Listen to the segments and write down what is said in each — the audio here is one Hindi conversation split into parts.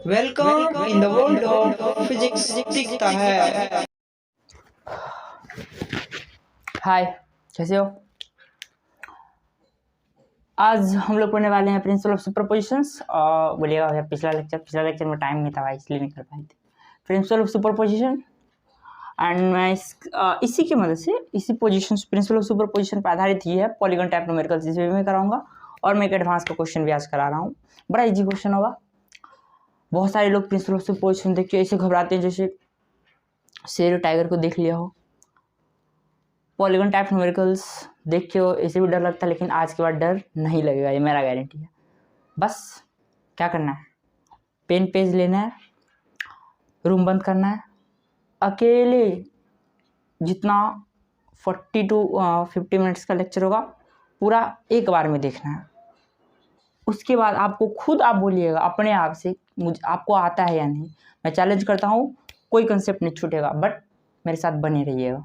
Welcome in the world of physics दिखता है। हाय, कैसे हो? आज हम लोग पढ़ने वाले हैं प्रिंसिपल ऑफ सुपरपोजिशंस। बोलिएगा भैया पिछला लेक्चर में टाइम नहीं था भाई, इसलिए नहीं कर पाए थे। प्रिंसिपल ऑफ सुपरपोजिशन एंड मैं इसी की मदद से इसी पोजीशन प्रिंसिपल ऑफ सुपरपोजिशन पर आधारित ये है पॉलीगन टाइप न्यूमेरिकल्स, इसे भी मैं कराऊंगा और मैं एक एडवांस का क्वेश्चन भी आज करा रहा हूँ। बड़ा इजी क्वेश्चन होगा। बहुत सारे लोग प्रिंसिपल ऑफ सुपरपोजिशन देख के ऐसे घबराते हैं जैसे शेर और टाइगर को देख लिया हो। पॉलीगन टाइप न्यूमेरिकल्स देख के ऐसे भी डर लगता है, लेकिन आज के बाद डर नहीं लगेगा, ये मेरा गारंटी है। बस क्या करना है, पेन पेज लेना है, रूम बंद करना है, अकेले जितना 40 to 50 मिनट्स का लेक्चर होगा पूरा एक बार में देखना है। उसके बाद आपको खुद आप बोलिएगा अपने आप से मुझे आपको आता है या नहीं। मैं चैलेंज करता हूँ, कोई कंसेप्ट नहीं छूटेगा, बट मेरे साथ बने रहिएगा,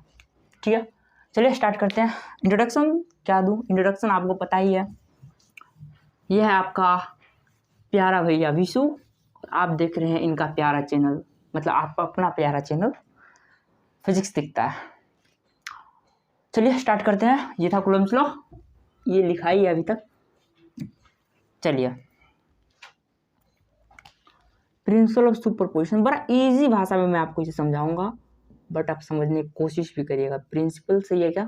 ठीक है? चलिए स्टार्ट करते हैं। इंट्रोडक्शन क्या दूँ? इंट्रोडक्शन आपको पता ही है, यह है आपका प्यारा भैया विशु, आप देख रहे हैं इनका प्यारा चैनल, मतलब आपका अपना प्यारा चैनल फिजिक्स दिखता है। चलिए स्टार्ट करते हैं। ये था कूलम्ब्स लॉ, ये लिखा ही है अभी तक। चलिए, प्रिंसिपल ऑफ सुपरपोजिशन बड़ा इजी भाषा में मैं आपको इसे समझाऊंगा, बट आप समझने की कोशिश भी करिएगा। प्रिंसिपल सही है क्या?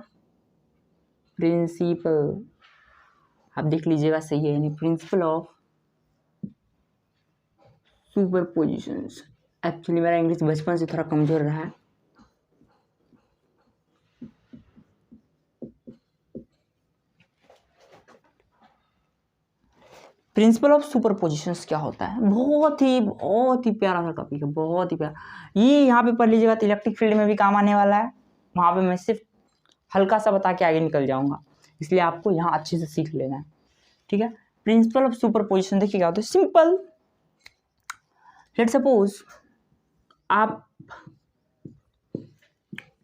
प्रिंसिपल आप देख लीजिएगा, सही है, यानी प्रिंसिपल ऑफ सुपरपोजिशंस। एक्चुअली मेरा इंग्लिश बचपन से थोड़ा कमजोर रहा है। प्रिंसिपल ऑफ सुपरपोजिशंस क्या होता है? बहुत ही प्यारा सा टॉपिक है, बहुत ही प्यारा। ये यहाँ पे पढ़ लीजिएगा तो इलेक्ट्रिक फील्ड में भी काम आने वाला है। वहाँ पे मैं सिर्फ हल्का सा बता के आगे निकल जाऊँगा, इसलिए आपको यहाँ अच्छे से सीख लेना है, ठीक है? प्रिंसिपल ऑफ सुपरपोजिशन देखिए क्या होता है। सिंपल, लेट सपोज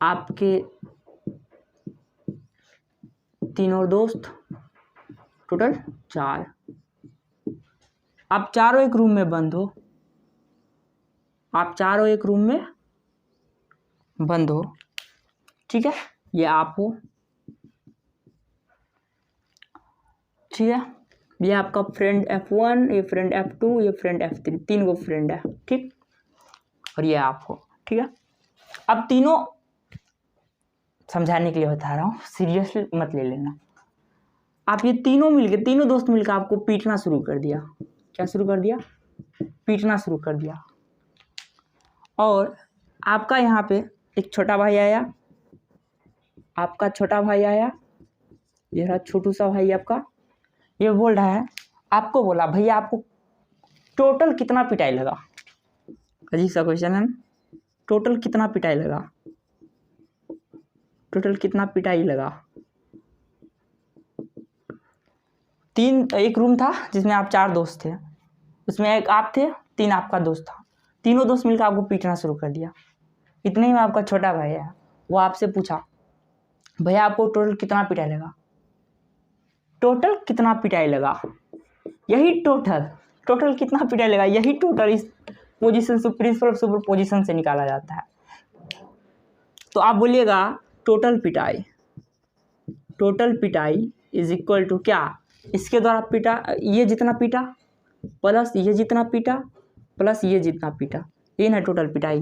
आपके तीनों दोस्त, टोटल 4, आप चारों एक रूम में बंद हो, ठीक है? ये आप हो, ठीक है? ये आपका फ्रेंड F1, ये फ्रेंड F2, ये फ्रेंड F3, 3 गो फ्रेंड है, ठीक? और ये आप हो, ठीक है? अब तीनों समझाने के लिए बता रहा हूँ, सीरियसली मत ले लेना। आप ये तीनों दोस्त मिलकर आपको पीटना शुरू कर दिया। क्या शुरू कर दिया? पीटना शुरू कर दिया। और आपका यहाँ पे एक छोटा भाई आया, ये रहा छोटू सा भाई आपका। ये बोल रहा है, आपको बोला भैया आपको टोटल कितना पिटाई लगा? अजीब सा क्वेश्चन है, टोटल कितना पिटाई लगा? एक रूम था जिसमें आप 4 दोस्त थे, उसमें एक आप थे, 3 आपका दोस्त था। तीनों दोस्त मिलकर आपको पीटना शुरू कर दिया। इतने ही में आपका छोटा भाई है, वो आपसे पूछा भैया आपको टोटल कितना पिटाई लगा? यही टोटल कितना पिटाई लगा, यही टोटल इस पोजीशन से प्रिंसिपल ऑफ सुपरपोजिशन से निकाला जाता है। तो आप बोलिएगा टोटल पिटाई इज इक्वल टू क्या? इसके द्वारा पीटा, ये जितना पीटा प्लस ये जितना पीटा प्लस ये जितना पीटा, ये ना टोटल पिटाई।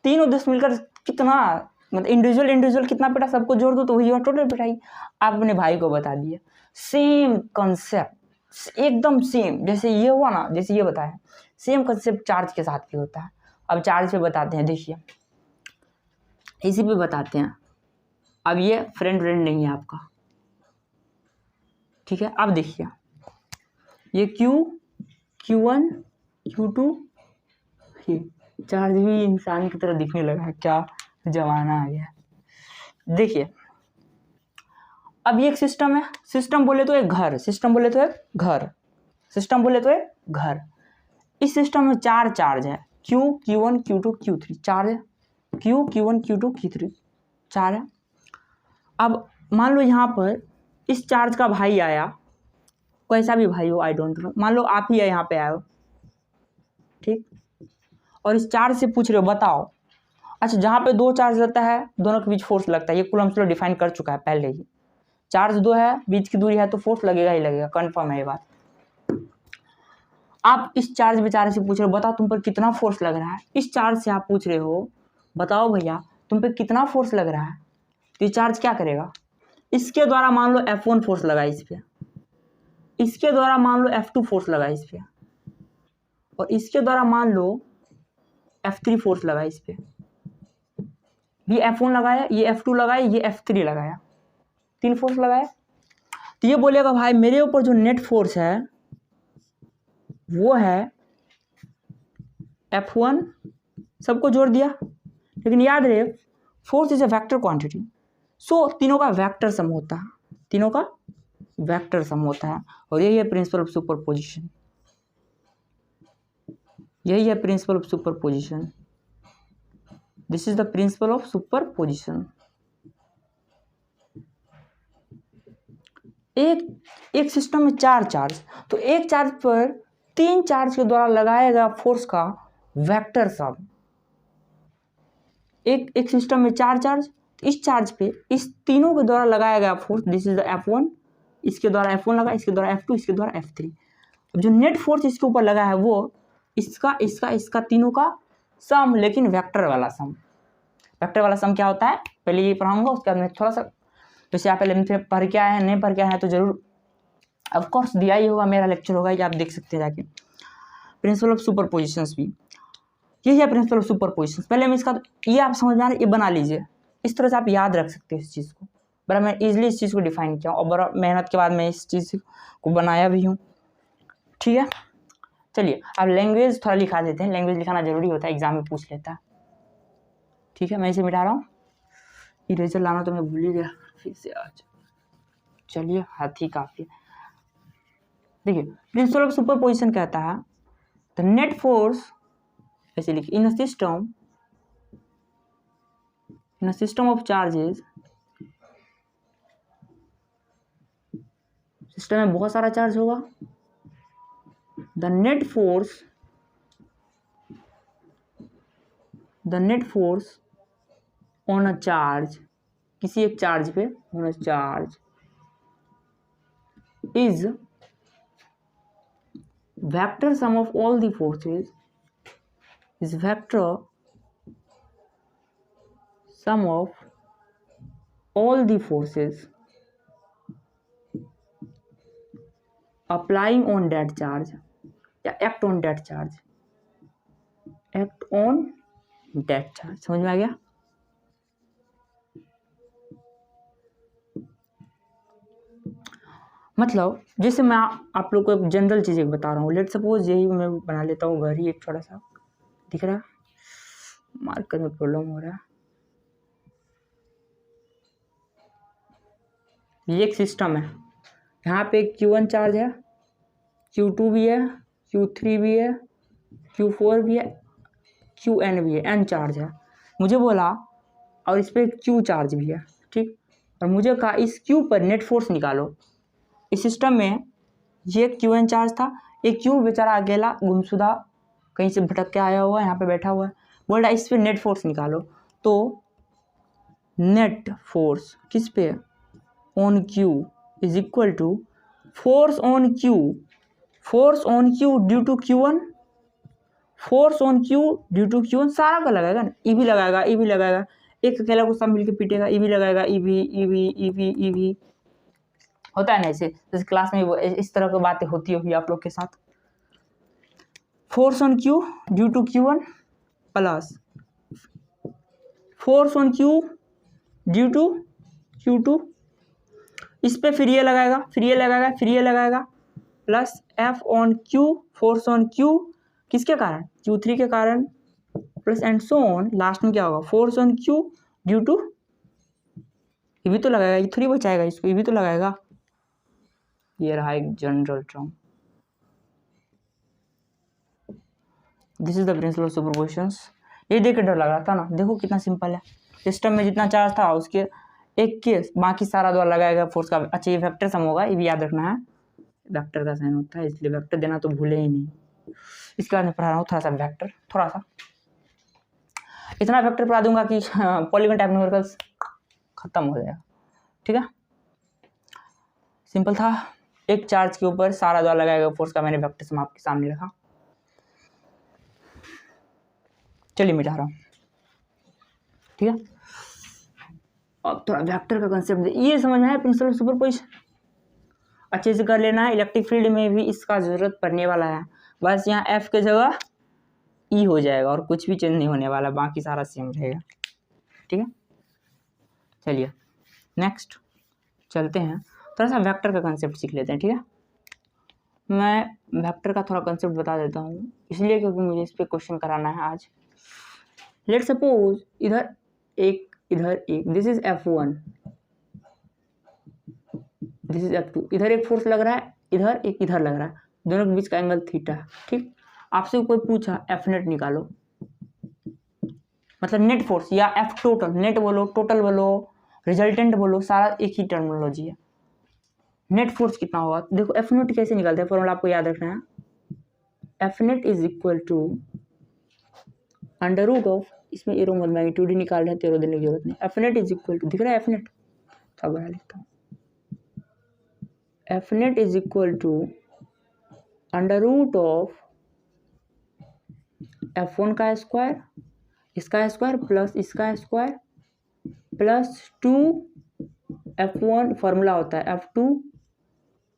तीनों दोस्त मिलकर कितना, मतलब इंडिविजुअल कितना पीटा, सबको जोड़ दो तो वही टोटल पिटाई। आप अपने भाई को बता दिए। सेम कंसेप्ट, एकदम सेम, जैसे ये हुआ ना, जैसे ये बताया, सेम कंसेप्ट चार्ज के साथ भी होता है। अब चार्ज पे बताते हैं, देखिए इसी पे बताते हैं। अब ये फ्रेंड नहीं है आपका, ठीक है? अब देखिए ये Q1 Q2, ये चार्ज भी इंसान की तरह दिखने लगा है, क्या जमाना आ गया। देखिए अब ये एक सिस्टम है, सिस्टम बोले तो एक घर, इस सिस्टम में 4 चार्ज है, Q1 Q2 Q3 4 है, Q1 Q2 Q3 4 है। अब मान लो यहाँ पर इस चार्ज का भाई आया, कैसा भी भाई हो, आई डोंट नो, मान लो आप ही यहाँ पे आए हो, ठीक। और इस चार्ज से पूछ रहे हो बताओ, अच्छा जहाँ पे दो चार्ज रहता है दोनों के बीच फोर्स लगता है, ये कूलम्ब्स लॉ डिफाइन कर चुका है पहले ही। चार्ज दो है, बीच की दूरी है, तो फोर्स लगेगा ही लगेगा, कंफर्म है ये बात। आप इस चार्ज बेचारे से पूछ रहे हो बताओ तुम पर कितना फोर्स लग रहा है, इस चार्ज से आप पूछ रहे हो बताओ भैया तुम पे कितना फोर्स लग रहा है, तो ये चार्ज क्या करेगा, इसके द्वारा मान लो F1 फोर्स लगा इस पे, इसके द्वारा मान लो F2 फोर्स लगा इस पे, और इसके द्वारा मान लो F3 फोर्स लगा इस पे। ये F1 लगाया, ये F2 लगाया, ये F3 लगाया, 3 फोर्स लगाया। तो ये बोलेगा भाई मेरे ऊपर जो नेट फोर्स है वो है F1, सबको जोड़ दिया। लेकिन याद रहे force is a vector quantity, so तीनों का वेक्टर सम होता है, तीनों का वेक्टर सम होता है। और यही है प्रिंसिपल ऑफ सुपरपोजिशन, यही है principle of superposition. This is the principle of superposition. एक सिस्टम में 4 चार्ज, तो एक चार्ज पर 3 चार्ज के द्वारा लगाया गया फोर्स का वेक्टर सम। एक सिस्टम में 4 चार्ज, इस चार्ज पे इस तीनों के द्वारा लगाया गया force, this is the F1, इसके द्वारा F1 लगा, इसके द्वारा F2, इसके द्वारा F3। अब जो नेट फोर्स इसके ऊपर लगा है वो इसका तीनों का सम, लेकिन वेक्टर वाला सम। वेक्टर वाला सम क्या होता है पहले ये पढ़ाऊंगा, उसके बाद में थोड़ा सा वैसे आप पहले पढ़ के आए हैं, नहीं पढ़ के आए हैं तो जरूर ऑफ कोर्स दिया ही होगा, मेरा लेक्चर होगा ये आप देख सकते हैं जाके। प्रिंसिपल ऑफ सुपरपोजिशंस भी यही है, प्रिंसिपल ऑफ सुपरपोजिशंस। पहले हम इसका ये आप समझ में आ रहा है, ये बना लीजिए, इस तरह से आप याद रख सकते हो इस चीज़ को। बड़ा मैं इजीली इस चीज़ को डिफाइन किया और बड़ा मेहनत के बाद मैं इस चीज़ को बनाया भी हूँ, ठीक है। चलिए अब लैंग्वेज थोड़ा लिखा देते हैं, लैंग्वेज लिखाना जरूरी होता है, एग्जाम में पूछ लेता है, ठीक है। मैं इसे मिटा रहा हूँ, इरेजर लाना तो मैं भूल ही गया फिर से आज। चलिए हाथी काफी। देखिए प्रिंसिपल ऑफ सुपरपोजिशन कहता है द नेट फोर्स, ऐसे लिखिए, in a system of charges, system में बहुत सारा चार्ज होगा, the net force on a charge, किसी एक चार्ज पे on a charge is vector sum of all the forces, is vector sum of all the forces applying on that charge या act on that charge, act on that charge। समझ में आ गया। मतलब जैसे मैं आप लोग को एक जनरल चीज़ एक बता रहा हूँ, लेट सपोज यही मैं बना लेता हूँ घर ही, एक छोटा सा दिख रहा है, मार्कर में प्रॉब्लम हो रहा है। ये एक सिस्टम है, यहाँ पे Q1 चार्ज है, Q2 भी है, Q3 भी है, Q4 भी है, Qn भी है, n चार्ज है। मुझे बोला और इस पर Q चार्ज भी है, ठीक। और मुझे कहा इस Q पर नेट फोर्स निकालो। इस सिस्टम में ये Qn चार्ज था, एक Q बेचारा अकेला गुमशुदा कहीं से भटक के आया हुआ है, यहाँ पे बैठा हुआ है, बोल रहा है इस पे नेट फोर्स निकालो। तो नेट फोर्स किस पे, on Q is equal to force on Q due to Q1, force on Q due to Q1, सारा का लगाएगा ना, ई भी लगाएगा, एक अकेला को सब मिलकर पीटेगा, ई भी लगाएगा, ई भी होता है ना ऐसे, जैसे क्लास में वो इस तरह की बातें होती होगी आप लोग के साथ। Force on Q due to Q1 plus force on Q due to Q2, इस पे फिर ये लगाएगा plus F on Q, force on Q किसके कारण, Q3 के कारण, plus and so on, last में क्या होगा force on Q due to, ये भी तो लगाएगा, ये थोड़ी बचाएगा इसको, ये भी तो लगाएगा। ये रहा एक general term, this is the principle of superpositions. ये देख के डर लग रहा था ना, देखो कितना सिंपल है, सिस्टम में जितना चार्ज था उसके एक के बाकी सारा द्वारा लगाएगा फोर्स का। अच्छा ये वेक्टर सम होगा, ये भी याद रखना है, वेक्टर का साइन होता है, इसलिए वेक्टर देना तो भूले ही नहीं। इसके बाद मैं पढ़ा रहा हूँ थोड़ा सा वेक्टर, थोड़ा सा इतना वेक्टर पढ़ा दूंगा कि पॉलीगन टाइप न्यूमेरिकल्स खत्म हो जाएगा। ठीक है, सिंपल था। एक चार्ज के ऊपर सारा द्वारा लगाया गया फोर्स का मैंने वेक्टर सम आपके सामने रखा। चलिए मिटा रहा हूँ। ठीक है, अब थोड़ा वेक्टर का कंसेप्ट ये समझना है, प्रिंसिपल ऑफ सुपरपोजिशन अच्छे से कर लेना है। इलेक्ट्रिक फील्ड में भी इसका जरूरत पड़ने वाला है, बस यहाँ एफ के जगह ई हो जाएगा और कुछ भी चेंज नहीं होने वाला, बाकी सारा सेम रहेगा। ठीक है, चलिए नेक्स्ट चलते हैं, थोड़ा सा वेक्टर का कंसेप्ट सीख लेते हैं। ठीक है, मैं वेक्टर का थोड़ा कंसेप्ट बता देता हूँ इसलिए क्योंकि मुझे इस पर क्वेश्चन कराना है आज। लेट सपोज इधर एक this is F1, this is F2, इधर एक फोर्स लग रहा है, इधर एक इधर लग रहा है, दोनों के बीच का एंगल थीटा। ठीक, आपसे कोई पूछा एफ नेट निकालो, मतलब नेट फोर्स या एफ टोटल, नेट बोलो टोटल बोलो रिजल्टेंट बोलो, सारा एक ही टर्मिनोलॉजी है। नेट फोर्स कितना होगा, देखो एफ नेट कैसे निकालते हैं, फॉर्मूला आपको याद रखना है। F net is equal to under root of, इसमें एरो मत मैग्नीट्यूड ही निकाल रहे हैं, तेरो देने की जरूरत नहीं। F net is equal to, दिख रहा है एफ नेट, सब बड़ा लिखता हूँ, F net is equal to under root of F1 का स्क्वायर, इसका स्क्वायर प्लस इसका स्क्वायर प्लस 2 F1, फार्मूला होता है F2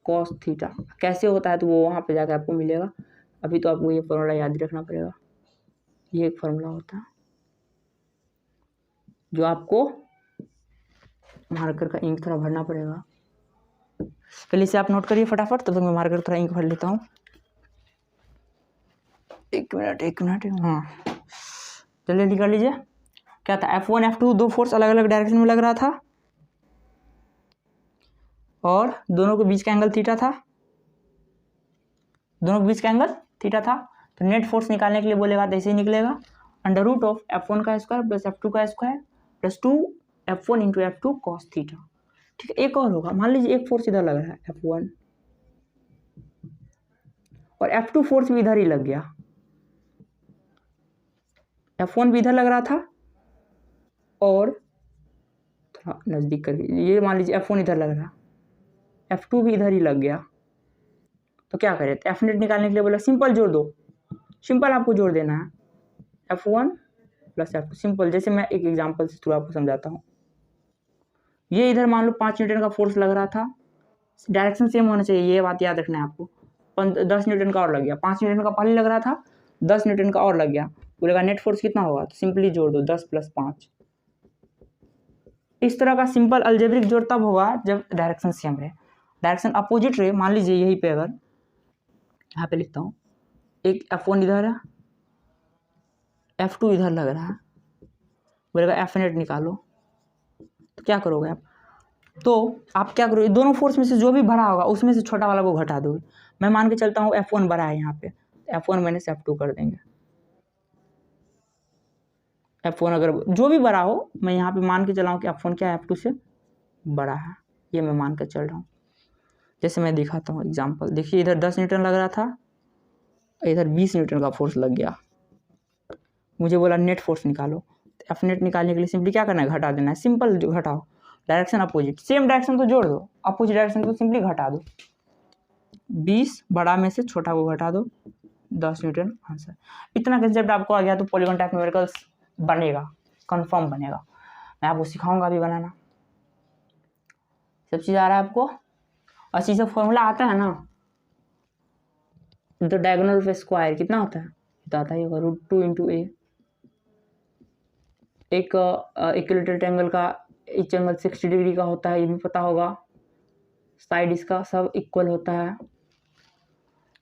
cos थीटा। कैसे होता है तो वो वहाँ पे जाकर आपको मिलेगा, अभी तो आपको ये फार्मूला याद रखना पड़ेगा। ये एक फार्मूला होता है जो आपको मार्कर का इंक थोड़ा भरना पड़ेगा, पहले से आप नोट करिए फटाफट, तब तक मैं मार्कर थोड़ा इंक भर लेता हूँ। एक मिनट हाँ, चलिए निकाल लीजिए। क्या था, F1 F2 दो फोर्स अलग अलग डायरेक्शन में लग रहा था और दोनों के बीच का एंगल थीटा था, दोनों के बीच का एंगल थीटा था। तो नेट फोर्स निकालने के लिए बोलेगा तो ऐसे ही निकलेगा, अंडर रूट ऑफ F1 का स्क्वायर प्लस F2 का square plus 2 F1 into F2 cos theta. ठीक है, एक और होगा, मान लीजिए एक फोर्स इधर लग रहा है F1 और F2 फोर्स भी इधर ही लग गया, F1 भी इधर लग रहा था और थोड़ा नज़दीक करके ये मान लीजिए F1 इधर लग रहा, F2 भी इधर ही लग गया। तो क्या करें, एफ नेट निकालने के लिए बोला सिंपल जोड़ दो, सिंपल आपको जोड़ देना है F1 प्लस F2, सिंपल। जैसे मैं एक एग्जांपल से थोड़ा आपको समझाता हूँ। ये इधर मान लो 5 न्यूटन का फोर्स लग रहा था, डायरेक्शन सेम होना चाहिए, ये बात याद रखना है आपको। 10 न्यूटन का और लग गया, 5 न्यूटन का पहले लग रहा था, 10 न्यूटन का और लग गया, बोलेगा नेट फोर्स कितना होगा, तो सिंपली जोड़ दो 10 प्लस 5। इस तरह का सिंपल अलजेब्रिक जोड़ तब होगा जब डायरेक्शन सेम रहे, डायरेक्शन अपोजिट रहे। मान लीजिए यहीं पे अगर यहाँ पे लिखता हूँ, एक F1 इधर है, F2 इधर लग रहा है, बोलेगा एफ नेट निकालो, तो क्या करोगे आप, तो आप क्या करोगे, दोनों फोर्स में से जो भी बड़ा होगा उसमें से छोटा वाला को घटा दोगे। मैं मान के चलता हूँ F1 बड़ा है यहाँ पे, F1 माइनस F2 कर देंगे। F1 अगर जो भी बड़ा हो, मैं यहाँ पे मान के चला हूँ कि F1 क्या है, F2 से बड़ा है, ये मैं मान कर चल रहा हूँ। जैसे मैं दिखाता हूँ एग्जांपल, देखिए इधर 10 न्यूटन लग रहा था, इधर 20 न्यूटन का फोर्स लग गया, मुझे बोला नेट फोर्स निकालो। एफ नेट निकालने के लिए सिंपली क्या करना है, घटा देना है, सिंपल जो घटाओ, डायरेक्शन अपोजिट, सेम डायरेक्शन तो जोड़ दो, अपोजिट डायरेक्शन तो सिंपली घटा दो, 20 बड़ा में से छोटा को घटा दो, 10 न्यूटन आंसर। इतना कंसेप्ट आपको आ गया तो पॉलीगन टाइप न्यूमेरिकल्स बनेगा, कंफर्म बनेगा। मैं आपको सिखाऊंगा अभी बनाना, सब चीज़ आ रहा है आपको। और चीज़ फॉर्मूला आता है ना, तो डायगोनल ऑफ स्क्वायर कितना होता है, तो आता है √2 इंटू ए। एक इक्विलेटरल एंगल का एच एंगल 60 डिग्री का होता है, ये भी पता होगा, साइड इसका सब इक्वल होता है,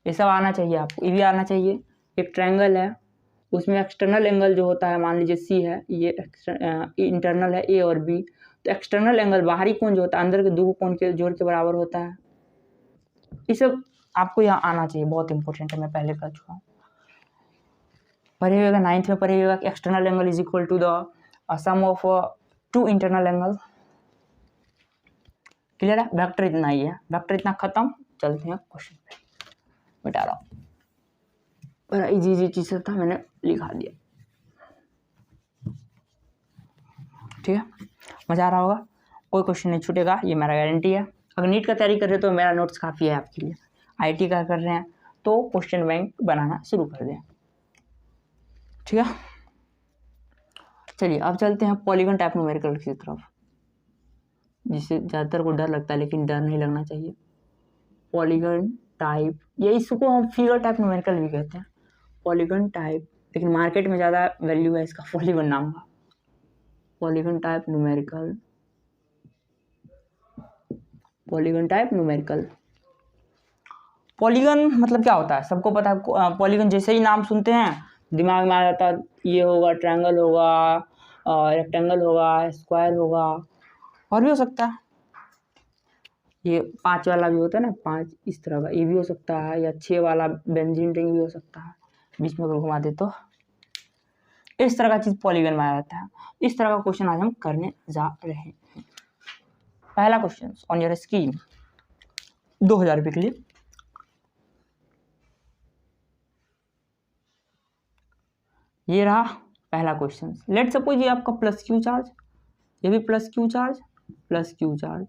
ये सब आना चाहिए आपको, ये भी आना चाहिए। एक ट्रायंगल है, उसमें एक्सटर्नल एंगल जो होता है, मान लीजिए सी है, ये इंटरनल है ए और बी, तो एक्सटर्नल एंगल बाहरी कोण जो होता है अंदर के दो कोण के जोड़ के बराबर होता है। ये सब आपको यहाँ आना चाहिए, बहुत इंपॉर्टेंट है, मैं पहले कर चुका हूँ, पढ़े हुएगा 9th में पढ़े हुएगा कि external angle is equal to the sum of 2 internal angle. Clear है, वेक्टर इतना ही है, वेक्टर इतना खत्म। चलते हैं क्वेश्चन पे, बता रहा हूँ। बड़ा इजी चीज़ था, मैंने लिखा दिया। ठीक है, मज़ा आ रहा होगा, कोई क्वेश्चन नहीं छूटेगा, ये मेरा गारंटी है। अगर नीट का तैयारी कर रहे हो तो मेरा नोट्स काफ़ी है आपके लिए। आईटी का कर रहे हैं तो क्वेश्चन बैंक बनाना शुरू कर दें। ठीक है, चलिए अब चलते हैं पॉलीगन टाइप न्यूमेरिकल की तरफ, जिससे ज़्यादातर को डर लगता है, लेकिन डर नहीं लगना चाहिए। पॉलीगन टाइप, ये इसको हम फिगर टाइप न्यूमेरिकल भी कहते हैं, पॉलीगन टाइप, लेकिन मार्केट में ज़्यादा वैल्यू है इसका पॉलीगन नाम का। Polygon type numerical, polygon type numerical. Polygon मतलब क्या होता है, सबको पता है। पॉलीगन जैसे ही नाम सुनते हैं दिमाग में आ जाता है, ये होगा ट्रायंगल होगा, रेक्टेंगल होगा, स्क्वायर होगा, और भी हो सकता है। ये 5 वाला भी होता है ना, 5 इस तरह का, ये भी हो सकता है, या 6 वाला बेंजीन रिंग भी हो सकता है, बीच में घुमा दे तो इस तरह का चीज़ पॉलीगन में आ जाता है। इस तरह का क्वेश्चन आज हम करने जा रहे हैं। पहला क्वेश्चन ऑन योर स्क्रीन, 2000 रुपये के लिए। ये रहा पहला क्वेश्चन। लेट सपोज ये आपका प्लस क्यू चार्ज, ये भी plus Q charge, plus Q charge,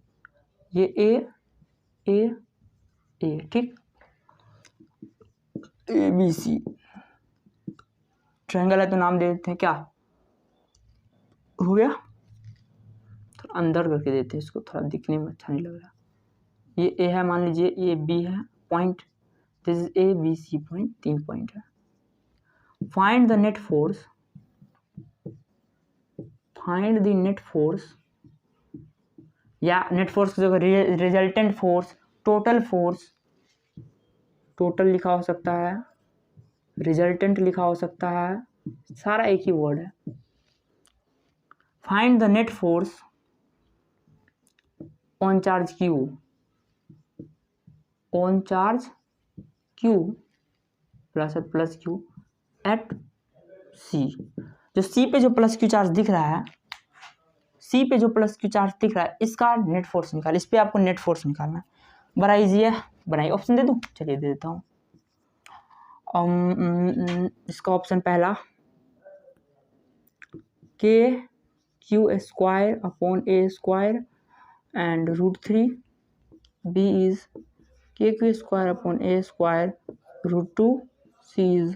ये ए ठीक, ए बी सी ट्रायंगल है तो नाम दे देते हैं क्या, हो गया, थोड़ा अंदर करके देते हैं इसको, थोड़ा दिखने में अच्छा नहीं लग रहा। ये ए है, मान लीजिए ये बी है, point, this is A B C point, 3 point है। Find the net force, find the net force, या नेट फोर्स की जगह resultant force, total force, total लिखा हो सकता है, रिजल्टेंट लिखा हो सकता है, सारा एक ही वर्ड है। Find the net force on charge Q, on charge Q plus Q at C. जो सी पे जो प्लस क्यू चार्ज दिख रहा है, सी पे जो प्लस क्यू चार्ज दिख रहा है, इसका नेट फोर्स निकाल, इस पे आपको नेट फोर्स निकालना है। बड़ा इजी है, बनाइए। ऑप्शन दे दूं, चलिए दे देता हूँ। इसका ऑप्शन पहला, K Q square upon A square and √3, B is K Q square upon A square √2, C is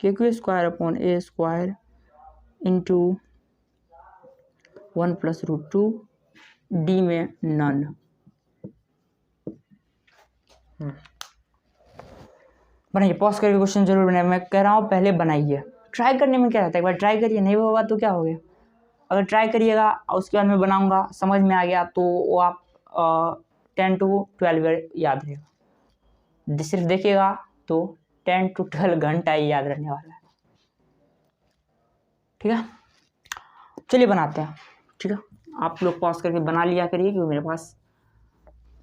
K Q square upon A square into 1 + √2, D में नन। बनाइए, पॉज करके क्वेश्चन जरूर बनाइए, मैं कह रहा हूँ पहले बनाइए। ट्राई करने में क्या रहता है, एक बार ट्राई करिए, नहीं होगा तो क्या हो गया। अगर ट्राई करिएगा और उसके बाद मैं बनाऊंगा, समझ में आ गया तो वो आप 10 to 12 याद रहेगा। सिर्फ देखिएगा तो 10 to 12 घंटा ही याद रहने वाला है। ठीक है, चलिए बनाते हैं। ठीक है, आप लोग पॉज करके बना लिया करिए, क्योंकि मेरे पास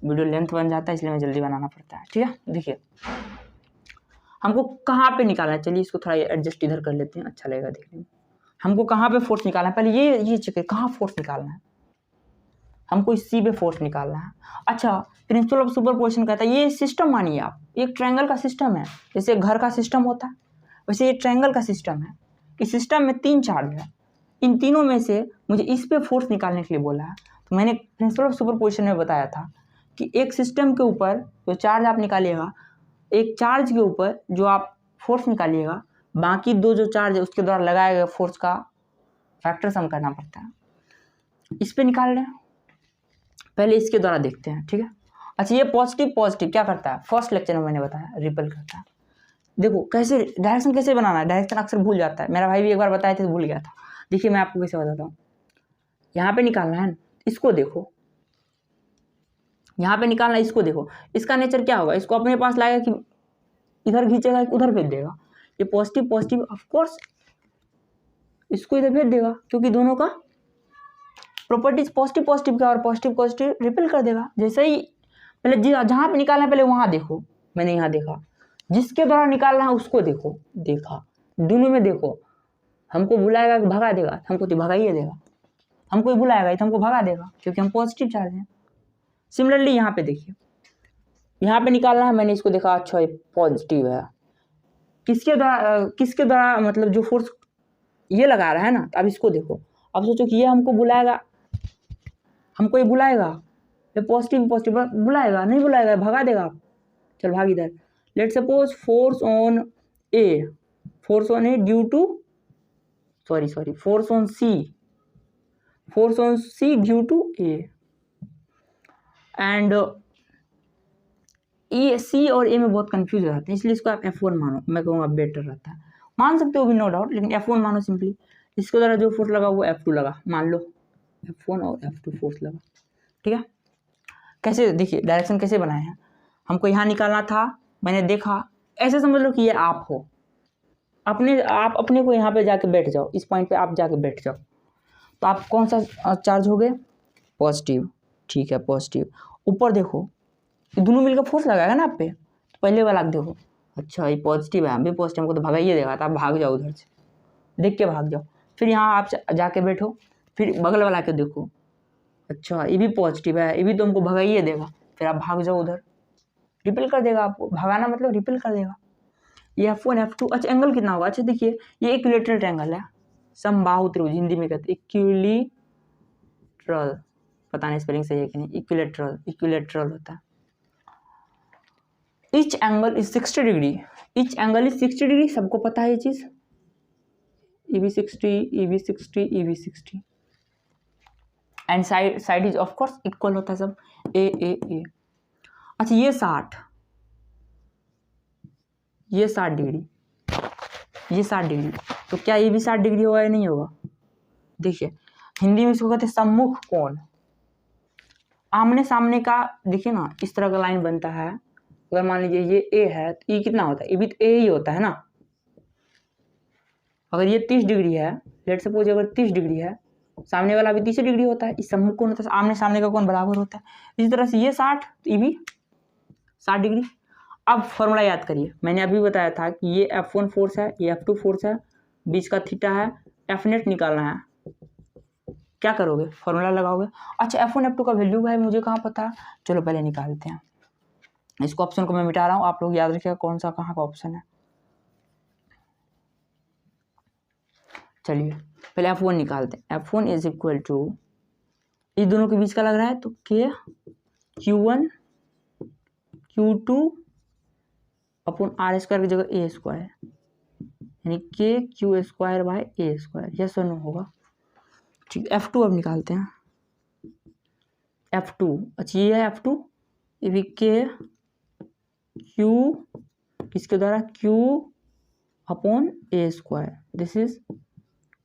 वीडियो लेंथ बन जाता है, इसलिए मैं जल्दी बनाना पड़ता है। ठीक है, देखिए हमको कहाँ पे निकालना है, चलिए इसको थोड़ा एडजस्ट इधर कर लेते हैं, अच्छा लगेगा देखने में। हमको कहाँ पे फोर्स निकालना है, पहले ये चेक करें, कहाँ फोर्स निकालना है। हमको इस सी पे फोर्स निकालना है। अच्छा, प्रिंसिपल ऑफ सुपरपोजिशन कहता है, ये सिस्टम मानिए आप, एक ट्रायंगल का सिस्टम है, जैसे घर का सिस्टम होता है वैसे ये ट्रायंगल का सिस्टम है। इस सिस्टम में 3 चार्ज है, इन तीनों में से मुझे इस पे फोर्स निकालने के लिए बोला है। तो मैंने प्रिंसिपल ऑफ सुपरपोजिशन में बताया था कि एक सिस्टम के ऊपर जो चार्ज आप निकालिएगा, एक चार्ज के ऊपर जो आप फोर्स निकालिएगा, बाकी 2 जो चार्ज है उसके द्वारा लगाए गए फोर्स का फैक्टर सम करना पड़ता है। इस पे निकाल रहे हैं, पहले इसके द्वारा देखते हैं। ठीक है, अच्छा ये पॉजिटिव क्या करता है, फर्स्ट लेक्चर में मैंने बताया, रिपल करता है। देखो कैसे डायरेक्शन कैसे बनाना है, डायरेक्शन अक्सर भूल जाता है, मेरा भाई भी एक बार बताया था, भूल गया था। देखिए मैं आपको कैसे बताता हूँ, यहाँ पे निकालना है, इसको देखो, यहाँ पे निकालना, इसको देखो, इसका नेचर क्या होगा, इसको अपने पास लाएगा कि इधर खींचेगा, उधर भेज देगा। ये पॉजिटिव ऑफकोर्स इसको इधर भेज देगा, क्योंकि दोनों का प्रॉपर्टीज पॉजिटिव का, और पॉजिटिव रिपेल कर देगा। जैसे ही पहले जहाँ पे निकालना है पहले वहाँ देखो, मैंने यहाँ देखा, जिसके द्वारा निकालना है उसको देखो, देखा, दोनों में देखो। हमको बुलाएगा कि भगा देगा, हमको तो भगा ही देगा, हमको ही बुलाएगा तो हमको भगा देगा, क्योंकि हम पॉजिटिव चार्ज हैं। सिमिलरली यहाँ पे देखिए, यहाँ पे निकालना है, मैंने इसको देखा, अच्छा ये पॉजिटिव है, किसके द्वारा मतलब जो फोर्स ये लगा रहा है ना, तो अब इसको देखो, अब सोचो कि ये हमको बुलाएगा, हमको ये बुलाएगा, ये पॉजिटिव बुलाएगा, नहीं बुलाएगा, भगा देगा। चल भाग इधर। Let suppose force on A due to force on C due to A, and A C और ए में बहुत कंफ्यूज हो जाते हैं, इसलिए इसको आप F1 मानो, मैं कहूँगा बेटर रहता है। मान सकते हो भी नो डाउट, लेकिन F1 मानो सिंपली। इसके द्वारा जो फोर्स लगा वो F2 लगा, मान लो F1 और F2 फोर्स लगा, ठीक है। कैसे देखिए डायरेक्शन कैसे बनाए हैं, हमको यहाँ निकालना था, मैंने देखा, ऐसे समझ लो कि ये आप हो, आप अपने को यहाँ पे जाके बैठ जाओ, इस पॉइंट पे आप जाके बैठ जाओ, तो आप कौन सा चार्ज हो गए, पॉजिटिव, ठीक है पॉजिटिव। ऊपर देखो ये दोनों मिलकर फोर्स लगाएगा ना आप पे, तो पहले वाला आप देखो, अच्छा ये पॉजिटिव है, हम भी पॉजिटिव, हमको तो भगाइए देगा, तो आप भाग जाओ उधर से, देख के भाग जाओ। फिर यहाँ आप जाके बैठो, फिर बगल वाला के देखो, अच्छा ये भी पॉजिटिव है, ये भी तो हमको भगाइए देगा, फिर आप भाग जाओ उधर, रिपेल कर देगा आपको, भगाना मतलब रिपेल कर देगा। ये F1 F2, अच्छा एंगल कितना होगा, अच्छा देखिए ये इक्विलेटरल ट्रायंगल है, समबाहु त्रिभुज हिंदी में कहते हैं इक्विलिटरल, पता नहीं स्पेलिंग सही है कि नहीं, इक्विलेटरल होता है। Each angle is 60 degree, each angle is 60 degree, सबको पता है ये चीज, EB 60, EB 60, EB 60, and side is of course equal होता है सब, ए ए ए। अच्छा ये 60 डिग्री, ये 60 डिग्री, तो क्या ये भी 60 डिग्री होगा या नहीं होगा। देखिए हिंदी में इसको कहते हैं सम्मुख कोण, आमने सामने का, देखिए ना इस तरह का लाइन बनता है, अगर मान लीजिए ये ए है तो ये कितना होता है, ये भी तो ए ही होता है ना। अगर ये 30 डिग्री है, लेट सपोज अगर 30 डिग्री है, सामने वाला भी 30 डिग्री होता है, इस सम्मुख कोण होता है, आमने सामने का कोण बराबर होता है। इसी तरह से ये 60, तो ये भी 60 डिग्री। अब फॉर्मूला याद करिए, मैंने अभी बताया था कि ये F1 फोर्स है, ये F2 फोर्स है, बीच का थीटा है, F नेट निकालना है, क्या करोगे, फॉर्मूला लगाओगे। अच्छा F1 F2 का वैल्यू भाई मुझे कहाँ पता है, चलो पहले निकालते हैं, इसको ऑप्शन को मैं मिटा रहा हूँ, आप लोग याद रखिएगा कौन सा कहाँ का ऑप्शन है। चलिए पहले F1 निकालते हैं, F1 इज इक्वल टू, इस दोनों के बीच का लग रहा है तो K Q1 Q2 upon R square की जगह A स्क्वायर, यानी K Q square by A square, yes और नो होगा, ठीक। F2 अब निकालते हैं, F2, अच्छा ये है F2, ये भी K Q किसके द्वारा, Q upon A square, this is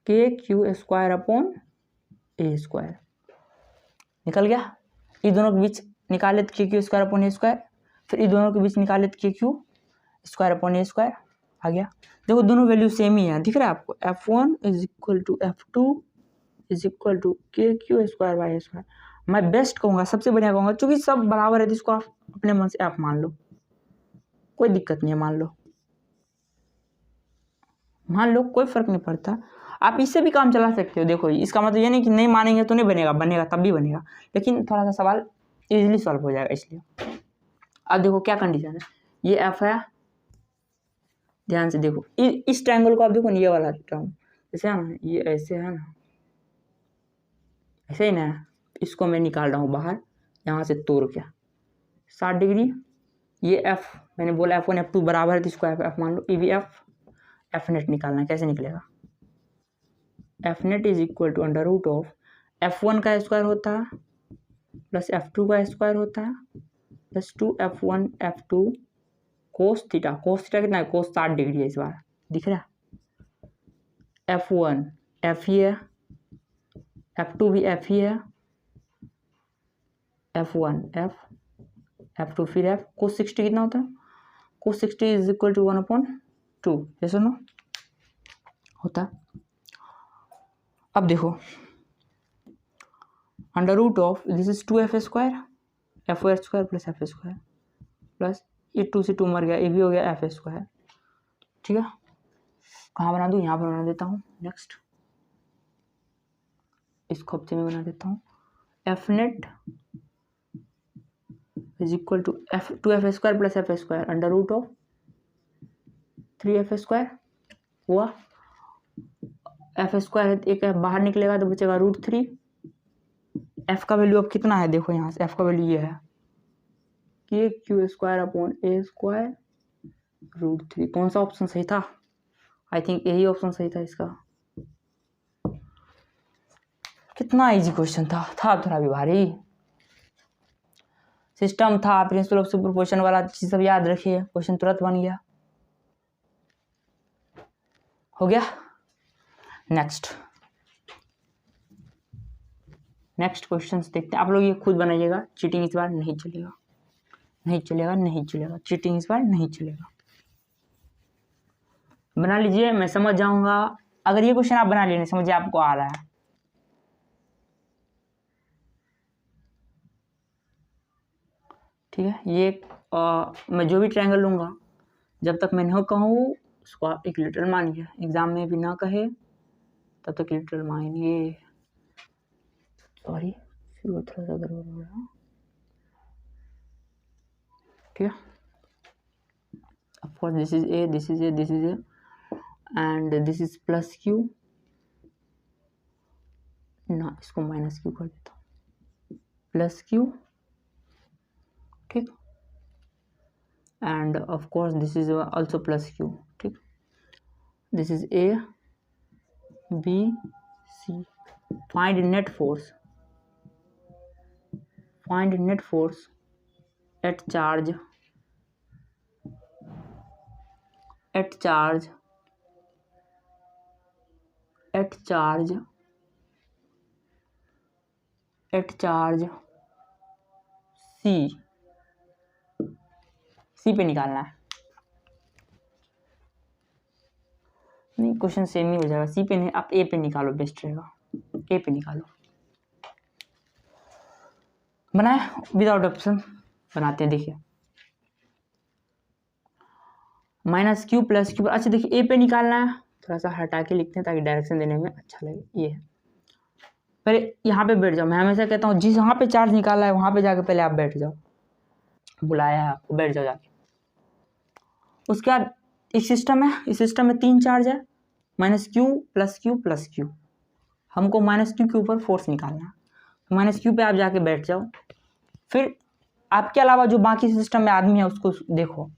K Q square upon A square, निकल गया। इस दोनों के बीच निकाले तो K Q square upon A square, फिर इस दोनों के बीच निकाले तो K Q square upon A square, आ गया। देखो दोनों वैल्यू सेम ही है, दिख रहा है आपको, F1 is equal to F2 is equal to K Q square by A square. मैं बेस्ट कहूँगा, सबसे बढ़िया कहूँगा, क्योंकि सब बराबर है तो इसको आप अपने मन से आप मान लो, कोई दिक्कत नहीं है, मान लो कोई फर्क नहीं पड़ता, आप इससे भी काम चला सकते हो। देखो इसका मतलब ये नहीं कि नहीं मानेंगे तो नहीं बनेगा, बनेगा तब भी बनेगा, लेकिन थोड़ा सा सवाल इजीली सॉल्व हो जाएगा इसलिए। अब देखो क्या कंडीशन है, ये F है, ध्यान से देखो इस ट्रायंगल को आप देखो, ये वाला ट्रायंगल ऐसे है ना, ये ऐसे है ना, ऐसे ही ना, इसको मैं निकाल रहा हूँ बाहर यहाँ से तोड़ के 60 डिग्री, ये F मैंने बोला F1 F2 बराबर है तो इसको F मान लो, ये भी F नेट निकालना है, कैसे निकलेगा, F net is equal to under root of F1 का स्क्वायर होता है प्लस F2 का स्क्वायर होता है plus 2F1 F2 cos theta कितना है, कोस 60 डिग्री है इस बार, दिख रहा है। F1 F ही है, F2 भी F ही है, F1 F, F2 फिर F, कोस 60 कितना होता है, cos 60 is equal to 1/2, yes और नो होता है। अब देखो under root of this is 2F square, F square plus F square plus ये 2 से 2 मर गया, ये भी हो गया F स्क्वायर, ठीक है। कहाँ बना दूँ, यहाँ पर बना देता हूँ, नेक्स्ट इस खप्ते में बना देता हूँ, F net is equal to 2F square plus F square under root of 3f² हुआ, f² एक बाहर निकलेगा तो बचेगा √3। f का वैल्यू अब कितना है, देखो यहाँ से f का वैल्यू ये है KQ² √3। कौन सा ऑप्शन सही था? आई थिंक यही ऑप्शन सही था इसका। कितना इजी क्वेश्चन था थोड़ा भी भारी। सिस्टम था, प्रिंसिपल ऑफ सुपरपोजिशन वाला चीज सब याद रखिए, क्वेश्चन तुरंत बन गया। हो गया। नेक्स्ट क्वेश्चन देखते हैं। आप लोग ये खुद बनाइएगा, चीटिंग इस बार नहीं चलेगा, नहीं चलेगा, नहीं चलेगा, चीटिंग इस बार नहीं चलेगा। बना लीजिए, मैं समझ जाऊंगा। अगर ये क्वेश्चन आप बना लिए, समझिए आपको आ रहा है। ठीक है, ये मैं जो भी ट्रायंगल लूंगा, जब तक मैं न कहूँ उसको आप इक्विलेटरल मानिए। एग्जाम में भी ना कहे तब तक इक्विलेटरल मानिए। सॉरी, फिर वो थोड़ा सा गड़बड़ हो रहा है। ठीक है, of course this is A, this is A, this is A, and this is +q ना, इसको -q कर देता हूँ, +q। ठीक, and of course this is also +q। ठीक, this is a b c। Find net force, find net force at charge, at charge, at charge, at charge C पे निकालना है। नहीं, क्वेश्चन सेम ही हो जाएगा। सी पे नहीं, आप ए पे निकालो, बेस्ट रहेगा। ए पे निकालो। बनाए विदाउट ऑप्शन, बनाते हैं। देखिए -q +q। अच्छा देखिए, ए पे निकालना है, थोड़ा सा हटा के लिखते हैं ताकि डायरेक्शन देने में अच्छा लगे। ये है, पहले यहाँ पे बैठ जाओ। मैं हमेशा कहता हूँ जिस यहाँ पे चार्ज निकाला है वहाँ पे जाके पहले आप बैठ जाओ। बुलाया है आपको, बैठ जाओ जाके। उसके बाद एक सिस्टम है, इस सिस्टम में 3 चार्ज है, -q +q +q। हमको -q के ऊपर फोर्स निकालना है। -q पे आप जाके बैठ जाओ। फिर आपके अलावा जो बाकी सिस्टम में आदमी है उसको देखो।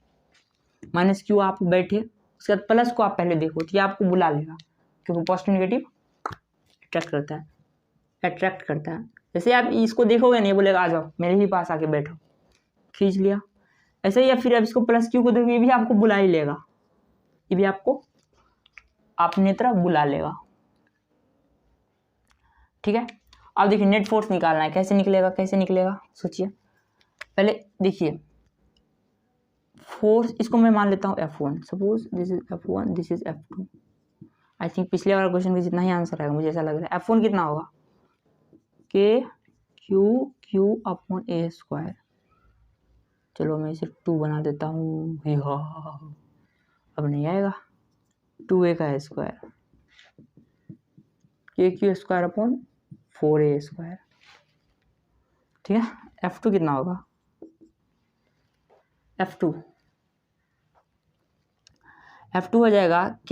-q आप बैठे, उसके बाद प्लस को आप पहले देखो, तो ये आपको बुला लेगा, क्योंकि पॉजिटिव नेगेटिव अट्रैक्ट करता है, अट्रैक्ट करता है। जैसे आप इसको देखोगे नहीं, बोलेगा आ जाओ मेरे ही पास आके बैठो, खींच लिया। ऐसे ही, या फिर अब इसको +q को देखो, ये भी आपको बुला ही लेगा, ये भी आपको अपने तरफ बुला लेगा। ठीक है, अब देखिए नेट फोर्स निकालना है। कैसे निकलेगा, कैसे निकलेगा, सोचिए। पहले देखिए फोर्स, इसको मैं मान लेता हूँ F1। Suppose this is F1, this is F2। I think पिछले वाला क्वेश्चन का जितना ही आंसर आएगा, मुझे ऐसा लग रहा है। F1 कितना होगा, KQ/A²। चलो मैं इसे 2 बना देता हूँ। अब नहीं आएगा, 2a का स्क्वायर, KQ²/4a²। ठीक है, F2 कितना होगा, F2 हो जाएगा K,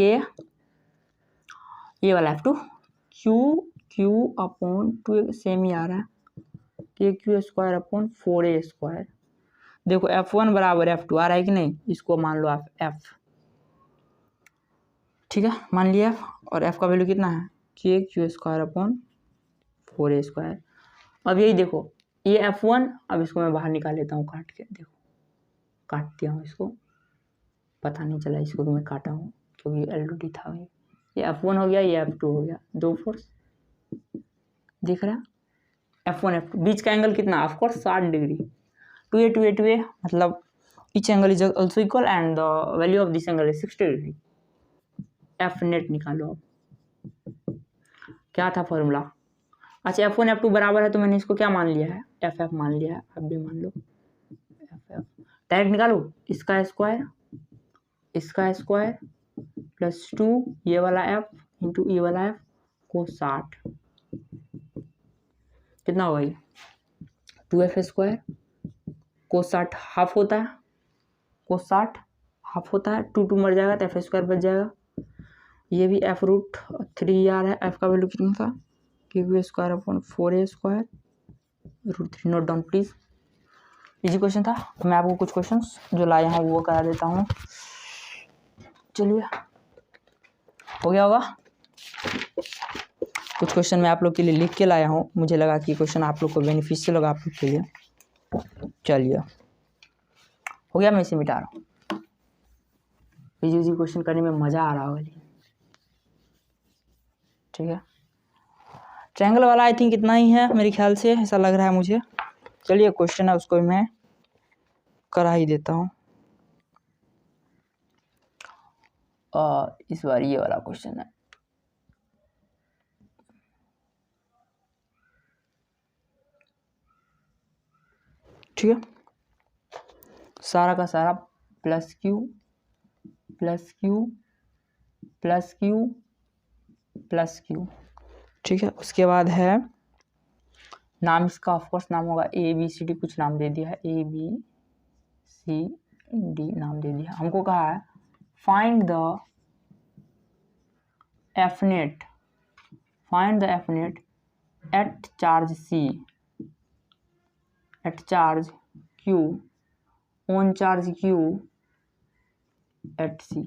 ये वाला F2 Q/2 सेम ही आ रहा है, KQ²/4a²। देखो F1 बराबर F2 आ रहा है कि नहीं, इसको मान लो आप F। ठीक है, मान लिया F, और F का वैल्यू कितना है, KQ²/4a²। अब यही देखो, ये F1, अब इसको मैं बाहर निकाल लेता हूँ काट के। देखो काट दिया हूँ इसको, पता नहीं चला इसको कि मैं काटा हूँ, क्योंकि ऑलरेडी था। ये F1 हो गया, ये F2 हो गया, 2 फोर्स दिख रहा है। F1 F2 बीच का एंगल कितना, ऑफ कोर्स 60 डिग्री। 2a मतलब each angle is also equal and the value of this angle is 60 degree. F net निकालो। क्या था फॉर्मूला, अच्छा F1 F2 बराबर है, तो मैंने इसको क्या मान लिया है, FF मान लिया है। आप भी मान लो FF। डायरेक्ट निकालो, इसका स्क्वायर +2 ये वाला F इंटू ये वाला F को 60। कितना होगा ये, 2f² को 60 हाफ होता है, को 60 हाफ होता है, 2 मर जाएगा तो एफ स्क्वायर बच जाएगा। ये भी एफ रूट 3r है, एफ का वैल्यू कितना था, Q square upon 4a square root 3। Note down please, easy question था। मैं आपको कुछ क्वेश्चंस जो लाया हूँ वो करा देता हूँ। चलिए, हो गया होगा। कुछ क्वेश्चन मैं आप लोग के लिए लिख के लाया हूँ, मुझे लगा कि क्वेश्चन आप लोग को बेनिफिशियल होगा आप लोग के लिए। चलिए, हो गया, मैं इसे मिटा रहा हूँ। इजी क्वेश्चन करने में मज़ा आ रहा होगा, लेकिन ठीक है। ट्रायंगल वाला आई थिंक इतना ही है मेरे ख्याल से, ऐसा लग रहा है मुझे। चलिए, क्वेश्चन है उसको मैं करा ही देता हूँ। इस बार ये वाला क्वेश्चन है। ठीक है, सारा का सारा plus Q plus Q plus Q plus Q. ठीक है, उसके बाद है नाम, इसका ऑफकोर्स नाम होगा ए बी सी डी, कुछ नाम दे दिया है, ए बी सी डी नाम दे दिया। हमको कहा है find the F net, find the F net at charge C, at charge Q, on charge Q at C.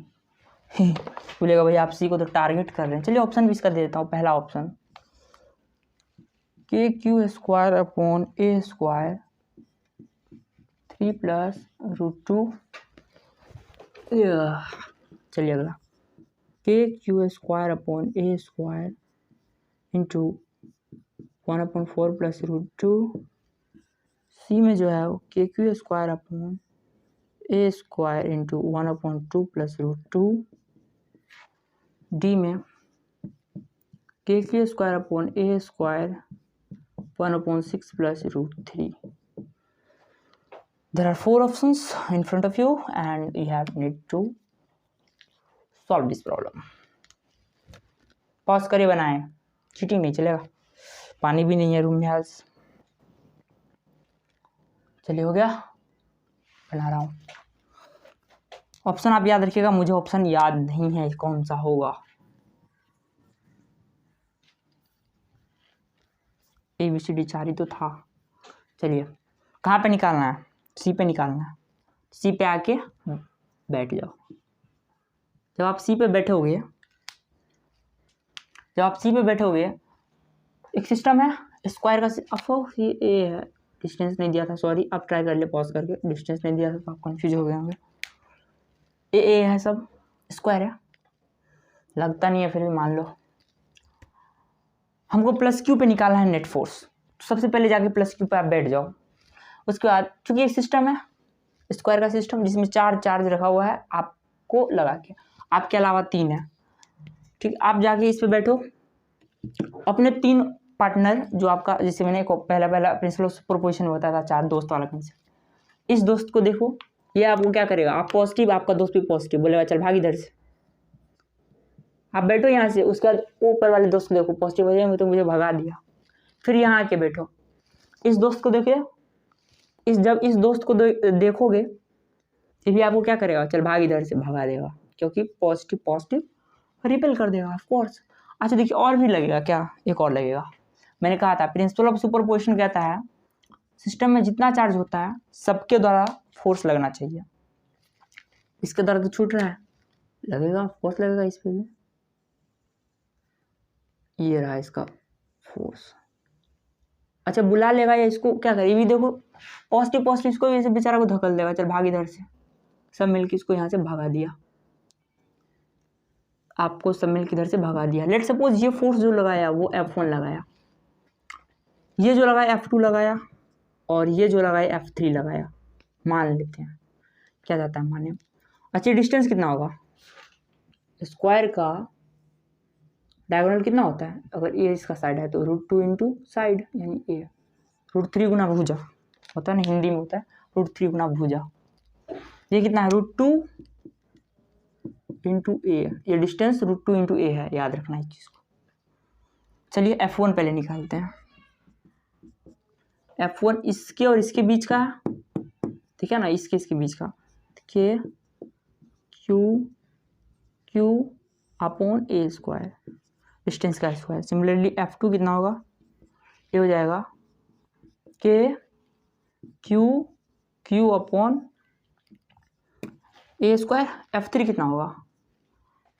बोलेगा भाई आप सी को तो टारगेट कर रहे हैं। चलिए ऑप्शन भी इसका दे देता हूँ। पहला option K Q square upon A square 3 plus root 2। चलिए अगला, K Q square upon A square into 1/4 plus root 2। C में जो है वो K Q square upon A square into 1/2 plus root 2। D में K Q square upon A square 1/6 plus root 3। There are 4 options in front of you and you have need to solve this problem. Pause करके बनाएं, चीटिंग नहीं चलेगा। पानी भी नहीं है रूम में आज। चलिए, हो गया, बना रहा हूँ। ऑप्शन आप याद रखिएगा, मुझे ऑप्शन याद नहीं है कौन सा होगा। ए बी सी डी 4 ही तो था। चलिए, कहाँ पे निकालना है, सी पे निकालना है। सी पे आके बैठ जाओ। जब आप सी पे बैठोगे, एक सिस्टम है स्क्वायर का, अफो ये ए है, डिस्टेंस नहीं दिया था, सॉरी। अब ट्राई कर ले पॉज करके, डिस्टेंस नहीं दिया था तो आप कंफ्यूज हो गए होंगे। ए है, सब स्क्वायर है, लगता नहीं है, फिर भी मान लो। हमको प्लस क्यू पे निकालना है नेट फोर्स। तो सबसे पहले जाके प्लस क्यू पे आप बैठ जाओ। उसके बाद चूंकि एक सिस्टम है स्क्वायर का सिस्टम, जिसमें 4 चार्ज रखा हुआ है आपको लगा के, आपके अलावा 3 है। ठीक, आप जाके इस पे बैठो। अपने 3 पार्टनर जो आपका, जैसे मैंने पहला प्रिंसिपल ऑफ सुपरपोजिशन में बताया था 4 दोस्त वाला कंसेप्ट, इस दोस्त को देखो, ये आपको क्या करेगा, आप पॉजिटिव, आपका दोस्त भी पॉजिटिव, बोलेगा चल भाग इधर से। आप बैठो यहाँ से, उसके बाद ऊपर वाले दोस्त को देखो, पॉजिटिव हो जाएंगे तो मुझे भगा दिया। फिर यहाँ आके बैठो, इस दोस्त को देखिए, जब इस दोस्त को देखोगे ये भी आपको क्या करेगा, चल भाग इधर से, भगा देगा, क्योंकि पॉजिटिव रिपेल कर देगा ऑफ कोर्स। अच्छा देखिए, और भी लगेगा क्या, एक और लगेगा। मैंने कहा था प्रिंसिपल ऑफ सुपरपोजिशन कहता है सिस्टम में जितना चार्ज होता है सबके द्वारा फोर्स लगना चाहिए। इसके द्वारा तो छूट रहा है, लगेगा, फोर्स लगेगा इस पे भी। ये रहा इसका फोर्स। अच्छा, बुला लेगा या इसको क्या करे, ये भी देखो पॉजिटिव इसको भी ऐसे बेचारा को धकल देगा, चल भाग इधर से। सब मिलकर इसको यहाँ से भगा दिया, आपको सब मिलकर इधर से भगा दिया। लेट सपोज ये फोर्स जो लगाया वो F1 लगाया, ये जो लगाया F2 लगाया, और ये जो लगाया F3 लगाया, मान लेते हैं, क्या जाता है माने। अच्छा, डिस्टेंस कितना होगा, स्क्वायर का डायगोनल कितना होता है, अगर ये इसका साइड है तो √2 इंटू साइड, यानी ए, √3 गुना भुजा होता है ना, हिंदी में होता है √3 गुना भुजा। ये कितना है, √2 इंटू ए, ये डिस्टेंस √2 इंटू ए है, याद रखना इस चीज़ को। चलिए F1 पहले निकालते हैं। F1 इसके और इसके बीच का, ठीक है ना, इसके बीच का, देखिए Q upon A square, distance का स्क्वायर। सिमिलरली F2 कितना होगा, ये हो जाएगा के Q upon A square. F3 कितना होगा,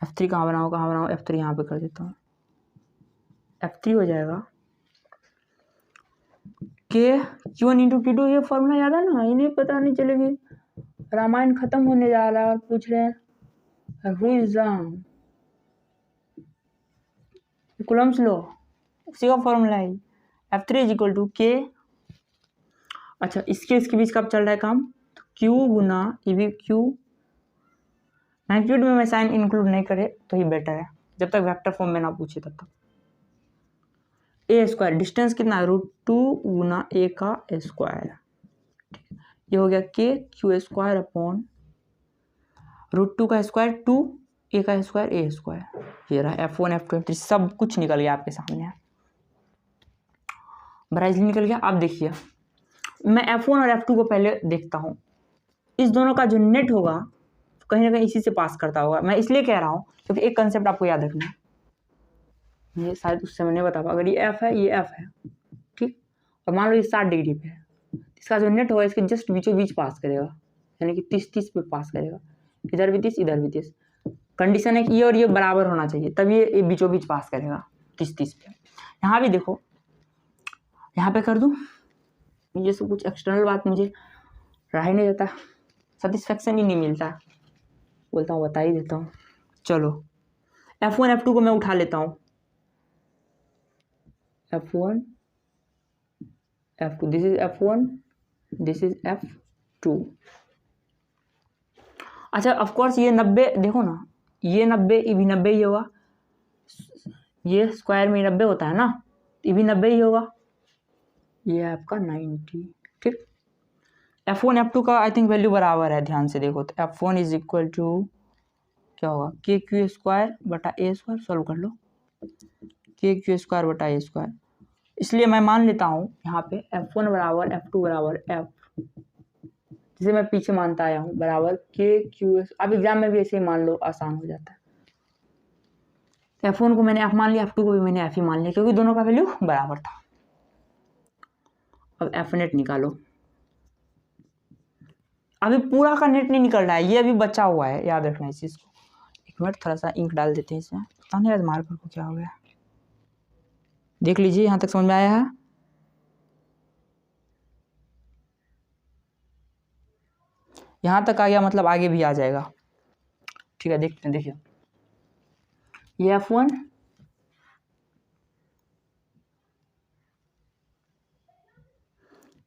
F3 कहाँ बनाओ, F3 यहाँ पे कर देता हूँ। F3 हो जाएगा के Q1 इंटू Q2। ये फॉर्मूला याद है ना, इन्हें पता नहीं चलेगी। रामायण खत्म होने जा रहा है और पूछ रहे हैं who is Ram, Coulomb's law, उसी का फॉर्मूला है। F3 इज इक्वल टू के, अच्छा इसके बीच कब चल रहा है काम, तो Q गुना EV Q। मैग्नीट्यूड में मैं साइन इंक्लूड नहीं करे तो ही बेटर है, जब तक वेक्टर फॉर्म में ना पूछे तब तक। ए स्क्वायर, डिस्टेंस कितना है, √2 गुना ए का स्क्वायर। ये हो गया के क्यू स्क्वायर अपॉन √2 का स्क्वायर 2, ए का स्क्वायर ए स्क्वायर। ये रहा F1 F2 F3 सब कुछ निकल गया आपके सामने, बड़ा इजली निकल गया। आप देखिए मैं F1 और F2 को पहले देखता हूँ, इस दोनों का जो नेट होगा कहीं ना कहीं इसी से पास करता होगा। मैं इसलिए कह रहा हूँ क्योंकि एक कंसेप्ट आपको याद रखना है, ये शायद उस समय नहीं बता पाऊँ। अगर ये F है, ये F है, ठीक, और मान लो ये 60 डिग्री पे है, इसका जो नेट होगा इसके जस्ट बीचों बीच पास करेगा, यानी कि 30-30 पे पास करेगा, इधर भी 30 इधर भी 30। कंडीशन है कि ये और ये बराबर होना चाहिए, तब ये बीचों बीच पास करेगा 30-30 पे। यहाँ भी देखो, यहाँ पे कर दूँ, ये सब कुछ एक्सटर्नल बात मुझे रहा ही नहीं देता, सेटिस्फेक्शन ही नहीं मिलता, बोलता हूँ बता ही देता हूँ। चलो F1 F2 को मैं उठा लेता हूँ, F1 F2, this is F1, this is F2। अच्छा ऑफकोर्स ये 90 देखो ना, ये 90, ये भी 90 ही होगा, ये स्क्वायर में 90 होता है ना, ये भी 90 ही होगा, ये आपका 90, ठीक। F1 F2 का आई थिंक वैल्यू बराबर है, ध्यान से देखो तो F1 इज इक्वल टू क्या होगा, के क्यू स्क्वायर बटा ए स्क्वायर। सॉल्व कर लो, के क्यू स्क्वायर बटा ए स्क्वायर। इसलिए मैं मान लेता हूँ यहाँ पे F1 बराबर F2 बराबर F, जिसे मैं पीछे मानता आया हूँ, बराबर के क्यू। अब एग्जाम में भी ऐसे ही मान लो, आसान हो जाता है। F1 को मैंने F मान लिया, F2 को भी मैंने F ही मान लिया, क्योंकि दोनों का वैल्यू बराबर था। अब F नेट निकालो, अभी पूरा का नेट नहीं निकल रहा है, ये अभी बचा हुआ है, याद रखना इस चीज़ को। एक मिनट थोड़ा सा इंक डाल देते हैं इसमें, पता नहीं आज मार्कर को क्या हो गया। देख लीजिए यहाँ तक समझ में आया है, यहाँ तक आ गया मतलब आगे भी आ जाएगा, ठीक है। देखते हैं, देखिए ये F1,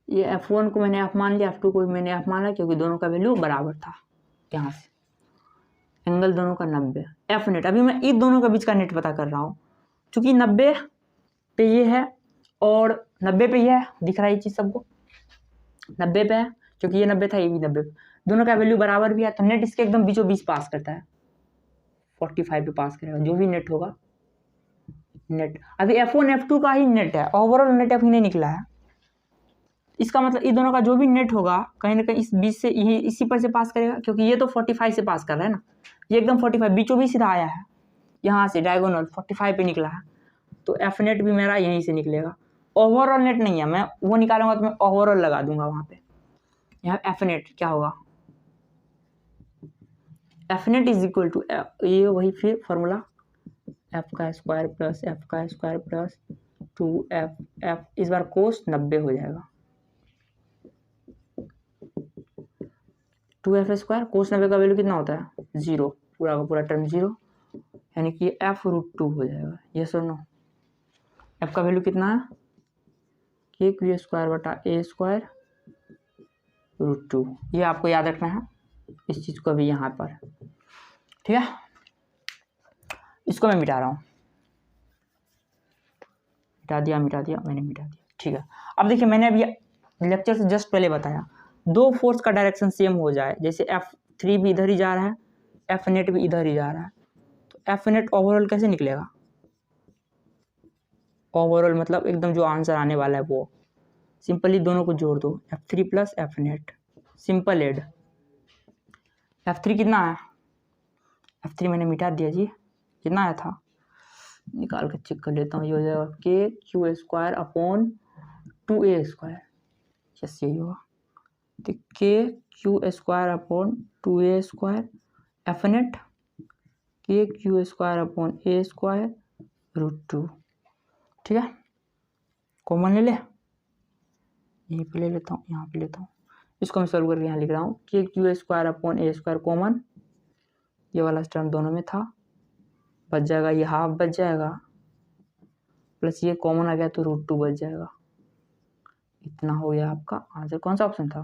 ये F1 को मैंने F मान लिया, F2 को भी मैंने F मान लिया, क्योंकि दोनों का वैल्यू बराबर था। यहाँ से एंगल दोनों का 90, F नेट। अभी मैं इन दोनों के बीच का नेट पता कर रहा हूँ, क्योंकि 90 पे ये है और 90 पे ये है, दिख रहा है ये चीज़ सबको, 90 पे है, क्योंकि ये 90 था, ये भी 90 पे, दोनों का वैल्यू बराबर भी है, तो नेट इसके एकदम बीचों बीच पास करता है, 45 पे पास करेगा, जो भी नेट होगा नेट। अभी F1 F2 का ही नेट है, ओवरऑल नेट अभी नहीं निकला है। इसका मतलब इस दोनों का जो भी नेट होगा कहीं ना कहीं इस बीच से यही इसी पर से पास करेगा, क्योंकि ये तो 45 से पास कर रहा है ना, ये एकदम 45 बीचों बीच सीधा आया है, यहाँ से डायगोनल 45 पे निकला है, तो F नेट भी मेरा यहीं से निकलेगा। ओवरऑल नेट नहीं है, मैं वो निकालूंगा तो मैं ओवरऑल लगा दूंगा वहाँ पे। यहाँ F नेट क्या होगा, F net is equal to, ये वही फिर फॉर्मूला, F का स्क्वायर प्लस F का स्क्वायर प्लस 2F, इस बार कोस 90 हो जाएगा, 2F स्क्वायर, कोस 90 का वैल्यू कितना होता है 0, पूरा का पूरा टर्म 0, यानी कि F√2 हो जाएगा। ये सुनो, F का वैल्यू कितना है, के क्यू स्क्वायर बटा ए स्क्वायर √2। ये आपको याद रखना है इस चीज़ को भी यहाँ पर, ठीक है। इसको मैं मिटा रहा हूँ, मिटा दिया मैंने, मिटा दिया, ठीक है। अब देखिए मैंने अभी लेक्चर से जस्ट पहले बताया, दो फोर्स का डायरेक्शन सेम हो जाए, जैसे F3 भी इधर ही जा रहा है, F नेट भी इधर ही जा रहा है, तो F नेट ओवरऑल कैसे निकलेगा, ओवरऑल मतलब एकदम जो आंसर आने वाला है वो, सिंपली दोनों को जोड़ दो, F3 plus F net, simple add. F3 कितना है F3 मैंने मिटा दिया जी, कितना आया था निकाल कर चेक कर लेता हूँ। ये हो जाएगा के Q square upon 2a², yes यही होगा। तो के Q square upon 2a², F net के क्यू स्क्वायर अपॉन a² √2, ठीक है। कॉमन ले ले, यहीं पे ले लेता हूँ, यहाँ पे लेता हूँ, इसको मैं सॉल्व करके यहाँ लिख रहा हूँ। के Q square upon a² common, ये वाला टर्म दोनों में था, बच जाएगा, ये हाफ बच जाएगा, प्लस ये कॉमन आ गया तो √2 बच जाएगा। इतना हो गया आपका आंसर। कौन सा ऑप्शन था?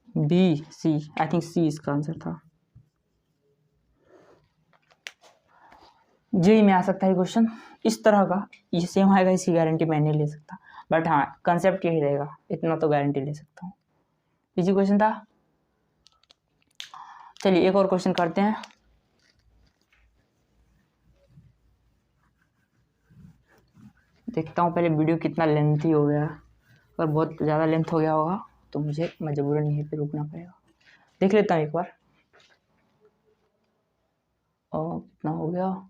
बी, सी, आई थिंक सी इसका आंसर था। जेई में आ सकता है क्वेश्चन इस तरह का, ये सेम आएगा इसकी गारंटी मैं नहीं ले सकता, बट हाँ कंसेप्ट यही रहेगा, इतना तो गारंटी ले सकता हूँ। इजी क्वेश्चन था। चलिए एक और क्वेश्चन करते हैं। देखता हूँ पहले वीडियो कितना लेंथी हो गया, अगर बहुत ज़्यादा लेंथ हो गया होगा तो मुझे मजबूरन यहीं पे रुकना पड़ेगा। देख लेता हूँ एक बार। और कितना हो गया,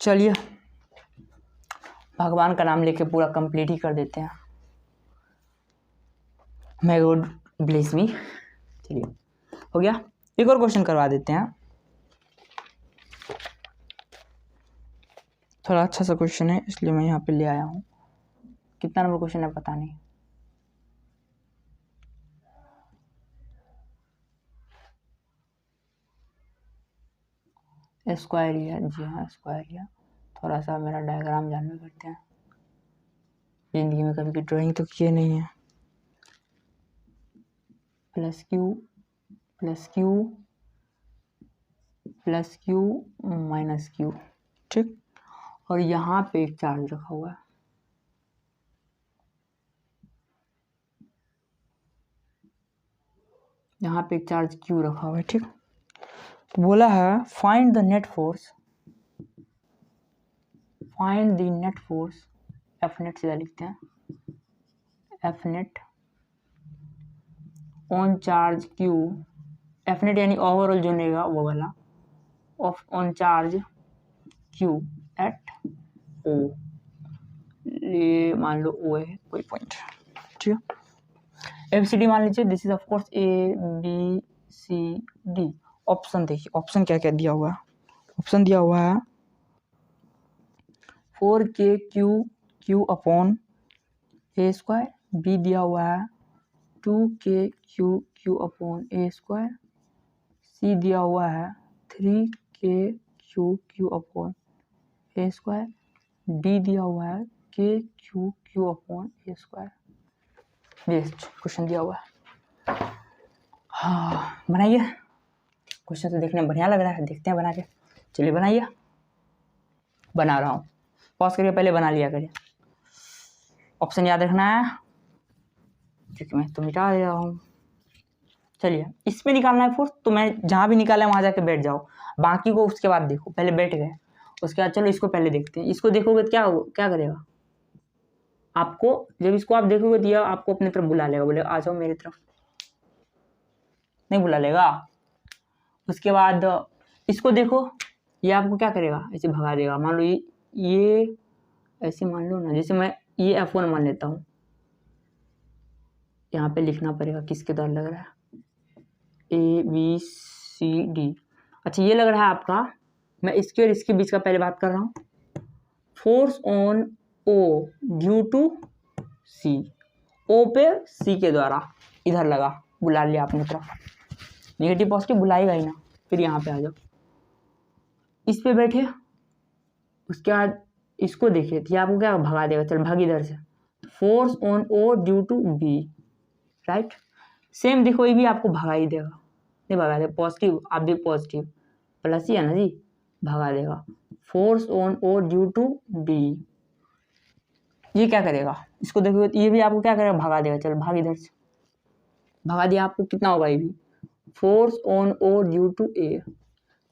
चलिए भगवान का नाम लेके पूरा कंप्लीट ही कर देते हैं। May God bless me. चलिए हो गया, एक और क्वेश्चन करवा देते हैं। थोड़ा अच्छा सा क्वेश्चन है इसलिए मैं यहाँ पे ले आया हूँ। कितना नंबर क्वेश्चन है पता नहीं। स्क्वायर एरिया, जी हाँ स्क्वायर एरिया। थोड़ा सा मेरा डायग्राम जानना करते हैं, जिंदगी में कभी की ड्राइंग तो किए नहीं है। Plus Q plus Q plus Q minus Q, ठीक। और यहाँ पे एक चार्ज रखा हुआ है, यहाँ पे एक चार्ज क्यू रखा हुआ है, ठीक। तो बोला है find the net force, find the net force, F net सीधा लिखते हैं, F net on charge Q, F net यानी ओवरऑल जो रहेगा वो वाला, of on charge Q at O, ये मान लो ओ है कोई पॉइंट, ठीक है। एबीसीडी मान लीजिए, this is of course A B C D. Option देखिए, ऑप्शन क्या क्या दिया हुआ है। ऑप्शन दिया हुआ है 4k Q upon a², B दिया हुआ है 2k क्यू अपॉन a², सी दिया हुआ है 3k Q upon a², D दिया हुआ है k Q upon a²। Best question दिया हुआ है। हाँ बनाइए, क्वेश्चन तो देखने में बढ़िया लग रहा है, देखते हैं बना के। चलिए बनाइए, बना रहा हूँ, पॉज करिए, पहले बना लिया करिए। ऑप्शन याद रखना है क्योंकि मैं तो मिटा दे रहा हूँ। चलिए इसमें निकालना है फोर्स, तो मैं जहाँ भी निकाला वहाँ जाके बैठ जाओ, बाकी को उसके बाद देखो। पहले बैठ गए, उसके बाद चलो इसको पहले देखते हैं। इसको देखोगे तो क्या करेगा आपको, जब इसको आप देखोगे तो यह आपको अपनी तरफ बुला लेगा, बोले आ जाओ मेरी तरफ, नहीं बुला लेगा। उसके बाद इसको देखो, ये आपको क्या करेगा, ऐसे भगा देगा। मान लो ये ऐसे मान लो ना, जैसे मैं ये F1 मान लेता हूँ, यहाँ पे लिखना पड़ेगा किसके द्वारा लग रहा है, ABCD। अच्छा ये लग रहा है आपका, मैं इसके और इसके बीच का पहले बात कर रहा हूँ, force on O due to C, O पे C के द्वारा इधर लगा, बुला लिया अपनी तरफ। नेगेटिव पॉजिटिव बुलाएगा ही ना, फिर यहाँ पे आ जाओ, इस पे बैठे, उसके बाद इसको देखिए तो आपको क्या भगा देगा, चल भाग इधर से। Force on O due to B, right. Same देखो ये भी आपको भगा ही देगा, नहीं भगा देगा, पॉजिटिव आप भी पॉजिटिव, प्लस ही है ना जी, भगा देगा। Force on O due to B, ये क्या करेगा, इसको देखो ये भी आपको क्या करेगा, भगा देगा, चल भाग इधर से, भगा दिया। आपको कितना होगा, ये भी force on O due to A,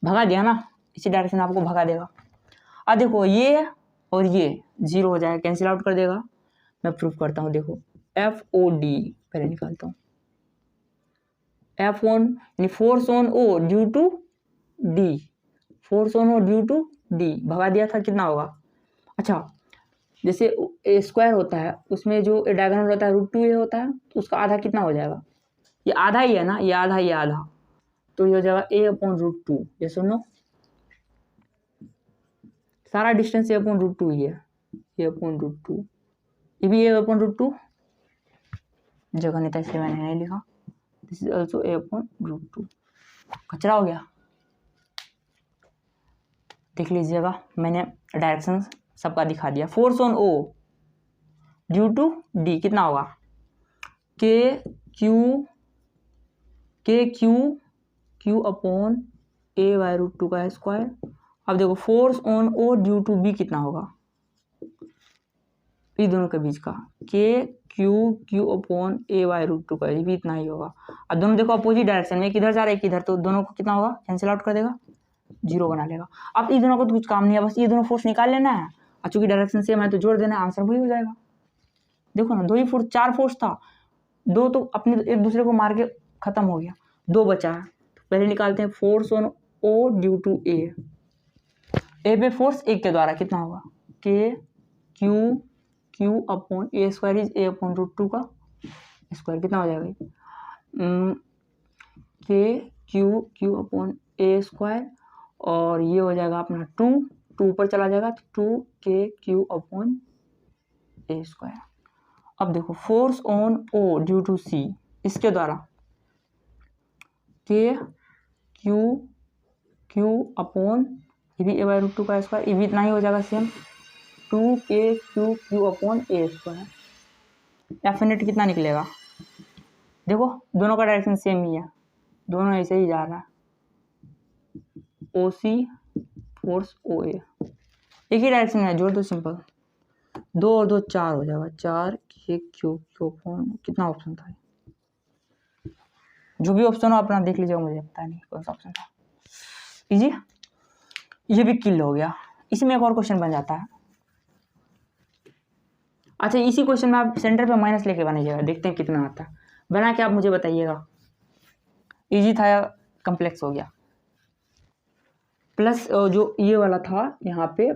भगा दिया ना, इसी डायरेक्शन आपको भगा देगा। अब देखो ये और ये जीरो हो जाएगा, कैंसिल आउट कर देगा। मैं प्रूफ करता हूँ, देखो FOD पहले निकालता हूँ, F1 यानी force on O due to D, force on O due to D भगा दिया था, कितना होगा? अच्छा, जैसे ए स्क्वायर होता है उसमें जो डायगोनल होता है √2a होता है, तो उसका आधा कितना हो जाएगा? ये आधा ही है ना, ये आधा, ये आधा, तो ये हो जाएगा a/√2। ये सुनो, सारा डिस्टेंस a/√2 ही है, a/√2, ये भी a/√2, जगह नहीं था इसलिए मैंने नहीं लिखा। This is also a/√2। कचरा हो गया, देख लीजिएगा, मैंने डायरेक्शन सबका दिखा दिया। Force on O due to D कितना होगा? Q अपॉन a/√2 का स्क्वायर। अब देखो force on O due to B कितना होगा? इस दोनों के बीच का Q अपॉन a/√2 का, ये भी इतना ही होगा। अब दोनों देखो अपोजिट डायरेक्शन में, एक इधर जा रहा है एक इधर, तो दोनों को कितना होगा? कैंसिल आउट कर देगा, 0 बना लेगा। अब इस दोनों को तो कुछ काम नहीं है, बस ये दोनों फोर्स निकाल लेना है, और चूंकि डायरेक्शन सेम है तो जोड़ देना, आंसर वही हो जाएगा। देखो ना, 2 ही फोर्स, 4 फोर्स था, 2 तो अपने एक दूसरे को मार के खत्म हो गया, 2 बचा है। तो पहले निकालते हैं force on O due to A पे फोर्स 1 के द्वारा कितना होगा? Q upon A square is a/√2 का स्क्वायर, कितना हो जाएगा? Q अपॉन A स्क्वायर, और ये हो जाएगा अपना 2 ऊपर चला जाएगा, तो 2KQ अपॉन A स्क्वायर। अब देखो force on O due to C, इसके द्वारा Q अपॉन, ये भी a/√2 का स्क्वायर, ये भी इतना ही हो जाएगा same, 2KQ upon A square. Definite कितना निकलेगा? देखो दोनों का डायरेक्शन सेम ही है, दोनों ऐसे ही जा रहा है, OC फोर्स OA, एक ही डायरेक्शन में, जोड़ दो सिंपल, 2 और 2 4 हो जाएगा, 4KQ अपॉन, कितना ऑप्शन था? जो भी ऑप्शन हो अपना देख लीजिएगा, मुझे पता नहीं कौन सा ऑप्शन था। इजी, ये भी किल हो गया। इसमें एक और क्वेश्चन बन जाता है। अच्छा, इसी क्वेश्चन में आप सेंटर पे माइनस लेके बनाइएगा, देखते हैं कितना आता है। बना के आप मुझे बताइएगा, इजी था या कम्प्लेक्स हो गया। प्लस जो ये वाला था यहाँ पे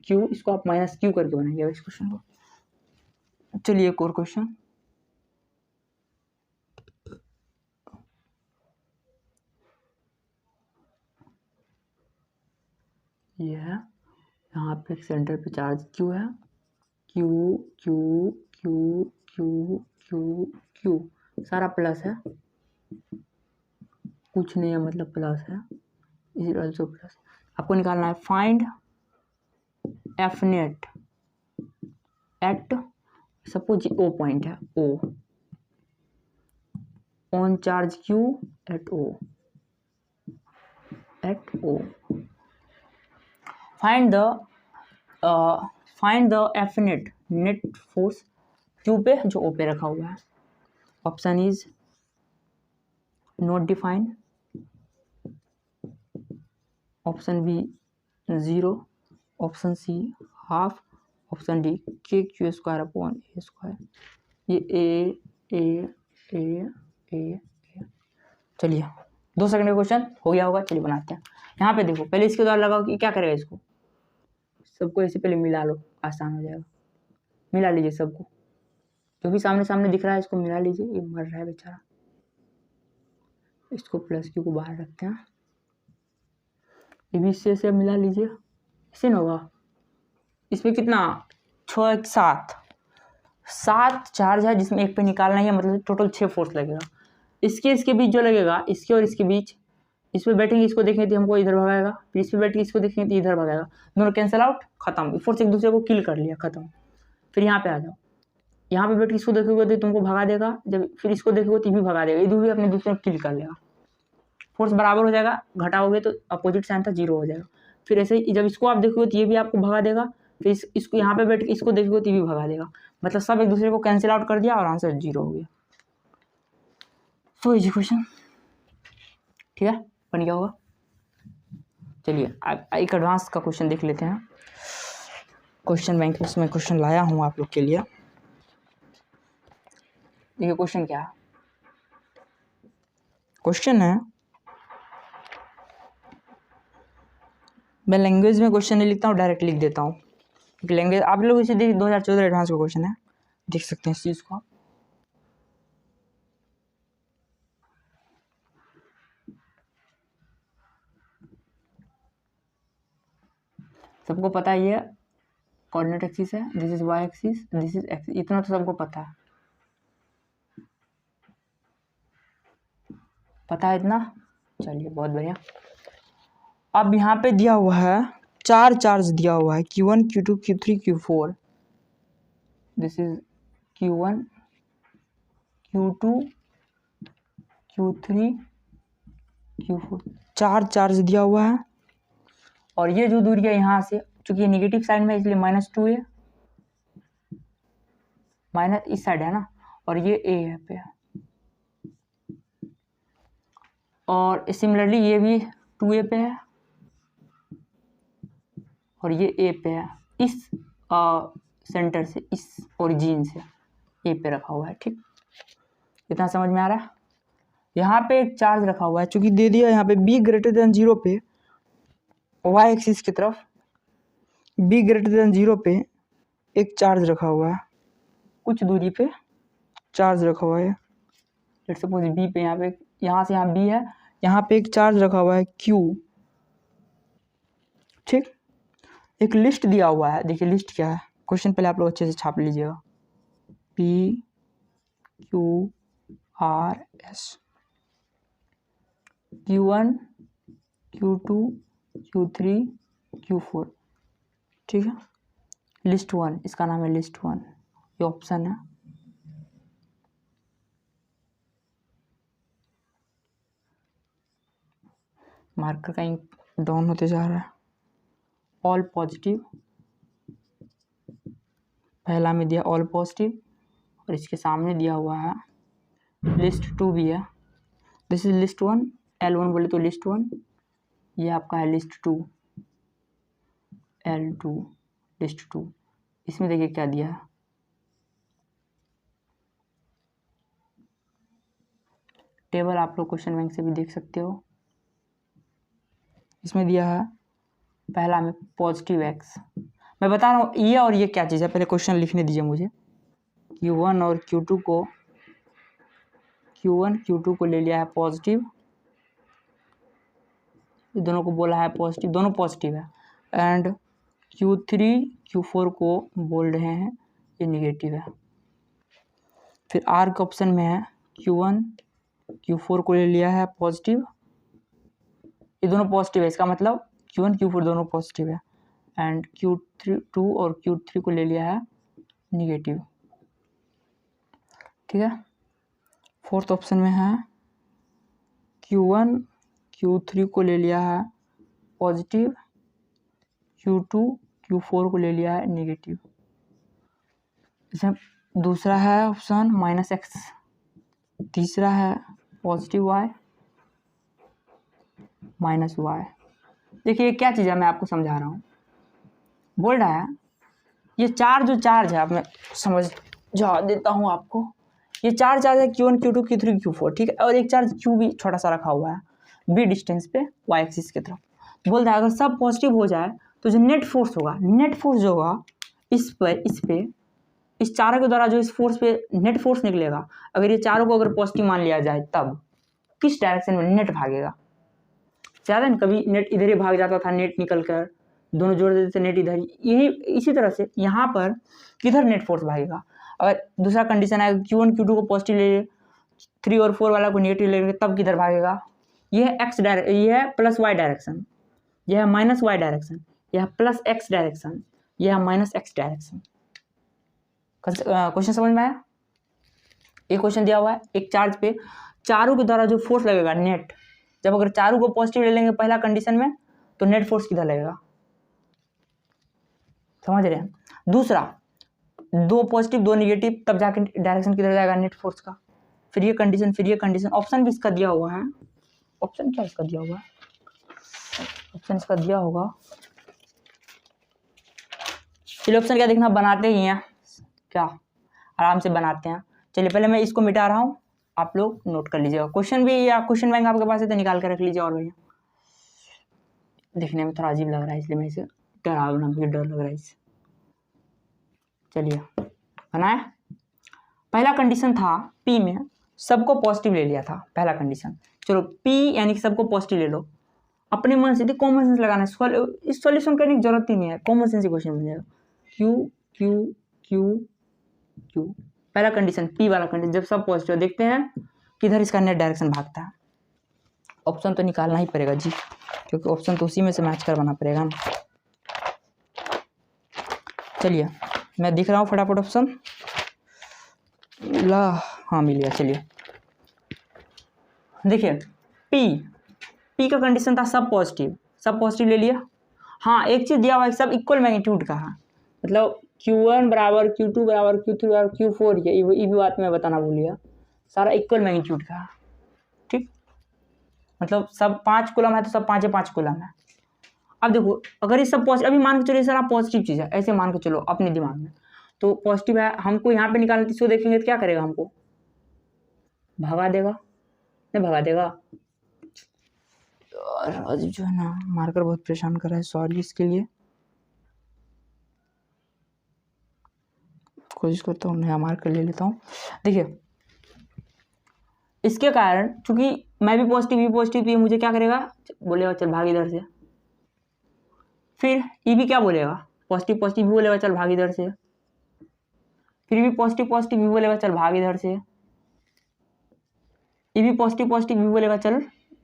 Q, इसको आप -Q करके बनाइएगा इस क्वेश्चन को। चलिए एक और क्वेश्चन, ये है, यहाँ पे सेंटर पे चार्ज Q है, Q सारा प्लस है, कुछ नहीं है मतलब प्लस है, इज ऑल्सो प्लस। आपको निकालना है find F net at, suppose O point है, O on charge Q at O। Find the F net force Q पे जो O पे रखा हुआ है। Option is not defined, option B 0, option C half, option D KQ square upon A square. ये ए। चलिए 2 सेकंड का क्वेश्चन हो गया होगा, चलिए बनाते हैं। यहाँ पे देखो, पहले इसके द्वारा लगाओ कि क्या करेगा, इसको सबको ऐसे पहले मिला लो, आसान हो जाएगा। मिला लीजिए सबको, जो भी सामने सामने दिख रहा है इसको मिला लीजिए, ये मर रहा है बेचारा। इसको +Q को बाहर रखते हैं, ये भी इससे से मिला लीजिए, इससे ना होगा। इसमें कितना 6 1 7 चार्ज है, जिसमें एक पे निकालना ही है, मतलब टोटल 6 फोर्स लगेगा। इसके बीच जो लगेगा, इसके और इसके बीच, इस पे बैठेंगे इसको देखेंगे तो हमको इधर भगाएगा, फिर इस पे बैठेंगे इसको देखेंगे तो इधर भगाएगा, दोनों कैंसिल आउट, खत्म, फोर्स एक दूसरे को किल कर लिया, खत्म। फिर यहाँ पे आ जाओ, यहाँ पे बैठ के इसको देखोगे तो तुमको भगा देगा, जब फिर इसको देखोगे तो भी भगा देगा, ये भी अपने दूसरे को किल कर लेगा, फोर्स बराबर हो जाएगा। घटाओगे तो अपोजिट साइन था 0 हो जाएगा। फिर ऐसे ही जब इसको आप देखोगे तो ये भी आपको भगा देगा, फिर इसको यहाँ पे बैठ के इसको देखोगे तो ये भी भगा देगा, मतलब सब एक दूसरे को कैंसिल आउट कर दिया और आंसर 0 हो गया। सो इजी क्वेश्चन, ठीक है, बन गया होगा। चलिए एक एडवांस का क्वेश्चन देख लेते हैं। क्वेश्चन बैंक में क्वेश्चन लाया हूँ आप लोग के लिए। देखिए क्वेश्चन क्या है, क्वेश्चन है, मैं लैंग्वेज में क्वेश्चन नहीं लिखता हूँ, डायरेक्ट लिख देता हूँ क्योंकि लैंग्वेज आप लोग इसे देख 2014 एडवांस का क्वेश्चन है, देख सकते हैं इस चीज़ को आप। सबको पता है ये कोऑर्डिनेट एक्सिस है, this is Y axis, this is axis, इतना तो सबको पता है, पता है इतना। चलिए बहुत बढ़िया। अब यहाँ पे दिया हुआ है चार्ज दिया हुआ है Q1 Q2 Q3 Q4, this is Q1 Q2 Q3 Q4, charge दिया हुआ है। और ये जो दूरी है यहाँ से, चूंकि ये निगेटिव साइड में इसलिए -2 है, माइनस इस साइड है ना, और ये A है पे, और सिमिलरली ये भी 2A पे है और ये A पे है, इस सेंटर से, इस ओरिजिन से A पे रखा हुआ है। ठीक, इतना समझ में आ रहा है। यहाँ पे एक चार्ज रखा हुआ है, चूंकि दे दिया यहाँ पे B ग्रेटर देन 0 पे, y एक्सिस की तरफ B ग्रेटर देन 0 पे एक चार्ज रखा हुआ है, कुछ दूरी पे चार्ज रखा हुआ है। लेट्स सपोज B पे, यहाँ से यहाँ B है, यहाँ पे एक चार्ज रखा हुआ है Q। ठीक, एक लिस्ट दिया हुआ है, देखिए लिस्ट क्या है, क्वेश्चन पहले आप लोग अच्छे से छाप लीजिएगा, P Q R S, Q1 Q2 Q3 Q4। ठीक है, लिस्ट 1, इसका नाम है लिस्ट 1, ये ऑप्शन है। मार्कर का इंक डाउन होते जा रहा है। ऑल पॉजिटिव, पहला में दिया ऑल पॉजिटिव, और इसके सामने दिया हुआ है लिस्ट 2 भी है, दिस इज लिस्ट 1, L1 बोले तो लिस्ट 1, ये आपका है लिस्ट 2, L2 लिस्ट 2। इसमें देखिए क्या दिया है, टेबल आप लोग क्वेश्चन बैंक से भी देख सकते हो। इसमें दिया है पहला में पॉजिटिव x, मैं बता रहा हूँ ये और ये क्या चीज़ है, पहले क्वेश्चन लिखने दीजिए मुझे। Q1 और Q2 को ले लिया है पॉजिटिव, दोनों को बोला है पॉजिटिव, दोनों पॉजिटिव है, एंड Q3 Q4 को बोल रहे हैं ये निगेटिव है। फिर R के ऑप्शन में है Q1 Q4 को ले लिया है पॉजिटिव, ये दोनों पॉजिटिव है, इसका मतलब Q1 Q4 दोनों पॉजिटिव है, एंड Q2 और Q3 को ले लिया है निगेटिव। ठीक है, फोर्थ ऑप्शन में है Q1 Q3 को ले लिया है पॉजिटिव, Q2 Q4 को ले लिया है निगेटिव। इसमें दूसरा है ऑप्शन -x, तीसरा है पॉजिटिव y -y। देखिए क्या चीज़ है, मैं आपको समझा रहा हूँ। बोल रहा है ये चार्ज है, अब मैं समझा देता हूँ आपको। ये चार्ज है Q1 Q2 Q3 Q4, ठीक है, और एक चार्ज Q भी छोटा सा रखा हुआ है B डिस्टेंस पे y एक्सिस की तरफ। बोल रहा है अगर सब पॉजिटिव हो जाए तो जो नेट फोर्स होगा इस चारों के द्वारा जो इस फोर्स पे नेट फोर्स निकलेगा, अगर ये चारों को अगर पॉजिटिव मान लिया जाए तब किस डायरेक्शन में नेट भागेगा। ज़्यादा ना, कभी नेट इधर ही भाग जाता था, नेट निकल कर दोनों जोड़ देते थे, नेट इधर, यही इसी तरह से यहाँ पर किधर नेट फोर्स भागेगा। अगर दूसरा कंडीशन है Q1 Q2 को पॉजिटिव ले, 3 और 4 वाला को नेगेटिव लेंगे तब किधर भागेगा। ये है x डायरेक्शन, ये है +y डायरेक्शन, यह है -y डायरेक्शन, यह है +x डायरेक्शन, यह है -x डायरेक्शन। क्वेश्चन समझ में आया। एक क्वेश्चन दिया हुआ है एक चार्ज पे चारों के द्वारा जो फोर्स लगेगा नेट, जब अगर चारों को पॉजिटिव ले लेंगे पहला कंडीशन में तो नेट फोर्स किधर लगेगा, समझ रहे हैं। दूसरा 2 पॉजिटिव 2 निगेटिव, तब जाके डायरेक्शन किधर जाएगा नेट फोर्स का। फिर ये कंडीशन, ऑप्शन भी इसका दिया हुआ है। ऑप्शन क्या इसका दिया हुआ है, ऑप्शन इसका दिया होगा, चलिए ऑप्शन क्या देखना, बनाते ही हैं क्या, आराम से बनाते हैं। चलिए पहले मैं इसको मिटा रहा हूँ, आप लोग नोट कर लीजिएगा। क्वेश्चन भी या क्वेश्चन बैंक आपके पास है तो निकाल कर रख लीजिए। और भैया दिखने में थोड़ा अजीब लग रहा है इसलिए मैं इसे डरावना, मुझे डर लग रहा है इससे। चलिए बनाए। पहला कंडीशन था पी में सबको पॉजिटिव ले लिया था, पहला कंडीशन। चलो पी यानी कि सबको पॉजिटिव ले लो, अपने मन से थी, कॉमन सेंस लगाना है, इस सॉल्यूशन करने की जरूरत ही नहीं है, कॉमन सेंस ही क्वेश्चन बन जाएगा। क्यू क्यू क्यू क्यू, पहला कंडीशन पी वाला कंडीशन, जब सब पॉजिटिव। देखते हैं किधर इसका नेट डायरेक्शन भागता है। ऑप्शन तो निकालना ही पड़ेगा जी, क्योंकि ऑप्शन तो उसी में से मैच करवाना पड़ेगा ना। चलिए मैं दिख रहा हूँ फटाफट ऑप्शन ला, हाँ मिल गया। चलिए देखिए पी का कंडीशन था सब पॉजिटिव, सब पॉजिटिव ले लिया। हाँ एक चीज़ दिया हुआ है, सब इक्वल मैग्नीट्यूड का है, मतलब Q1 बराबर Q2 बराबर Q3 बराबर Q4, ये भी बात मैं बताना भूल गया, सारा इक्वल मैग्नीट्यूड का है। ठीक, मतलब सब 5 कूलम है तो सब 5 कूलम है। अब देखो अगर ये सब पॉजिटिव, अभी मान के चलो सारा पॉजिटिव चीज़ है, ऐसे मान के चलो अपने दिमाग में, तो पॉजिटिव है, हमको यहाँ पे निकालना, इसको देखेंगे तो क्या करेगा, हमको भगा देगा, नहीं भगा देगा। आज जो है ना मार्कर बहुत परेशान कर रहा है, सॉरी इसके लिए। कोशिश करता हूँ नया मार्कर ले लेता हूँ। देखिए इसके कारण चूंकि मैं भी पॉजिटिव, ये पॉजिटिव, तो ये मुझे क्या करेगा, बोलेगा चल भाग इधर से। फिर ये भी क्या बोलेगा, पॉजिटिव पॉजिटिव भी बोलेगा चल भाग इधर से। फिर भी पॉजिटिव पॉजिटिव भी बोलेगा चल भाग इधर से। ये भी पॉजिटिव पॉजिटिव भी बोलेगा चल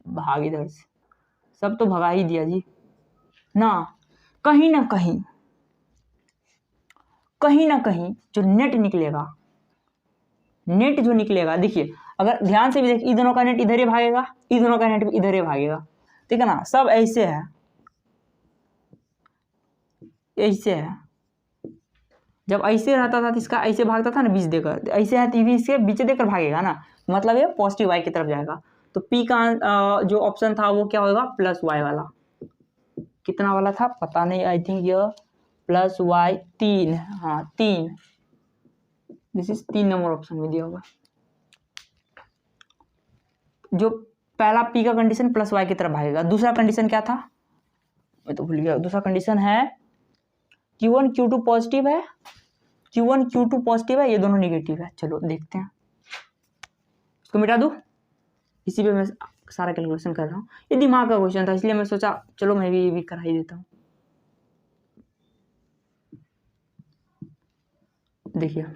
भाग इधर से। सब तो भगा ही दिया जी ना। कहीं ना कहीं जो नेट निकलेगा, नेट जो निकलेगा, देखिए अगर ध्यान से भी देखिए, इन दोनों का नेट इधर ही भागेगा, इन दोनों का नेट भी इधर ही भागेगा, ठीक है ना। सब ऐसे है, ऐसे है। जब ऐसे रहता था तो इसका ऐसे भागता था ना बीच देकर, ऐसे है तो भी इसके बीच देकर भागेगा ना, मतलब ये पॉजिटिव वाई की तरफ जाएगा। तो पी का जो ऑप्शन था वो क्या होगा, प्लस वाई वाला। कितना वाला था पता नहीं, आई थिंक ये प्लस वाई 3, हाँ 3, दिस इज 3 नंबर ऑप्शन में दिया होगा। जो पहला पी का कंडीशन प्लस वाई की तरफ भागेगा। दूसरा कंडीशन क्या था, मैं तो भूल गया। दूसरा कंडीशन है Q1 Q2 पॉजिटिव है, Q1 Q2 पॉजिटिव है, ये दोनों निगेटिव है। चलो देखते हैं, इसको मिटा दूं, इसी पे मैं सारा कैलकुलेशन कर रहा हूँ। ये दिमाग का क्वेश्चन था इसलिए मैं सोचा चलो मैं भी ये भी करा ही देता हूँ। देखिए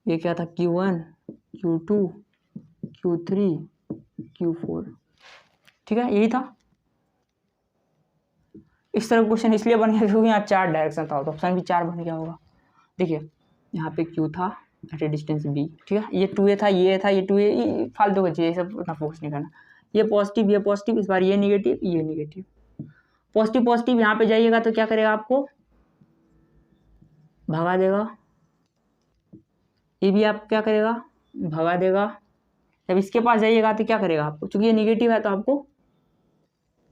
ये क्या था, Q1 Q2 Q3 Q4, ठीक है यही था। इस तरह क्वेश्चन इसलिए बन गया क्योंकि यहाँ 4 डायरेक्शन था, तो ऑप्शन भी 4 बन गया होगा। देखिए यहाँ पे Q था एट ए डिस्टेंस B, ठीक है, ये 2A था, ये था, ये 2A, फालतू का चीज़, ये सब उतना फोकस नहीं करना। ये पॉजिटिव, इस बार ये निगेटिव, ये निगेटिव। पॉजिटिव पॉजिटिव यहाँ पे जाइएगा तो क्या करेगा, आपको भगा देगा। ये भी आप क्या करेगा, भगा देगा। जब इसके पास जाइएगा तो क्या करेगा आपको, चूंकि ये निगेटिव है तो आपको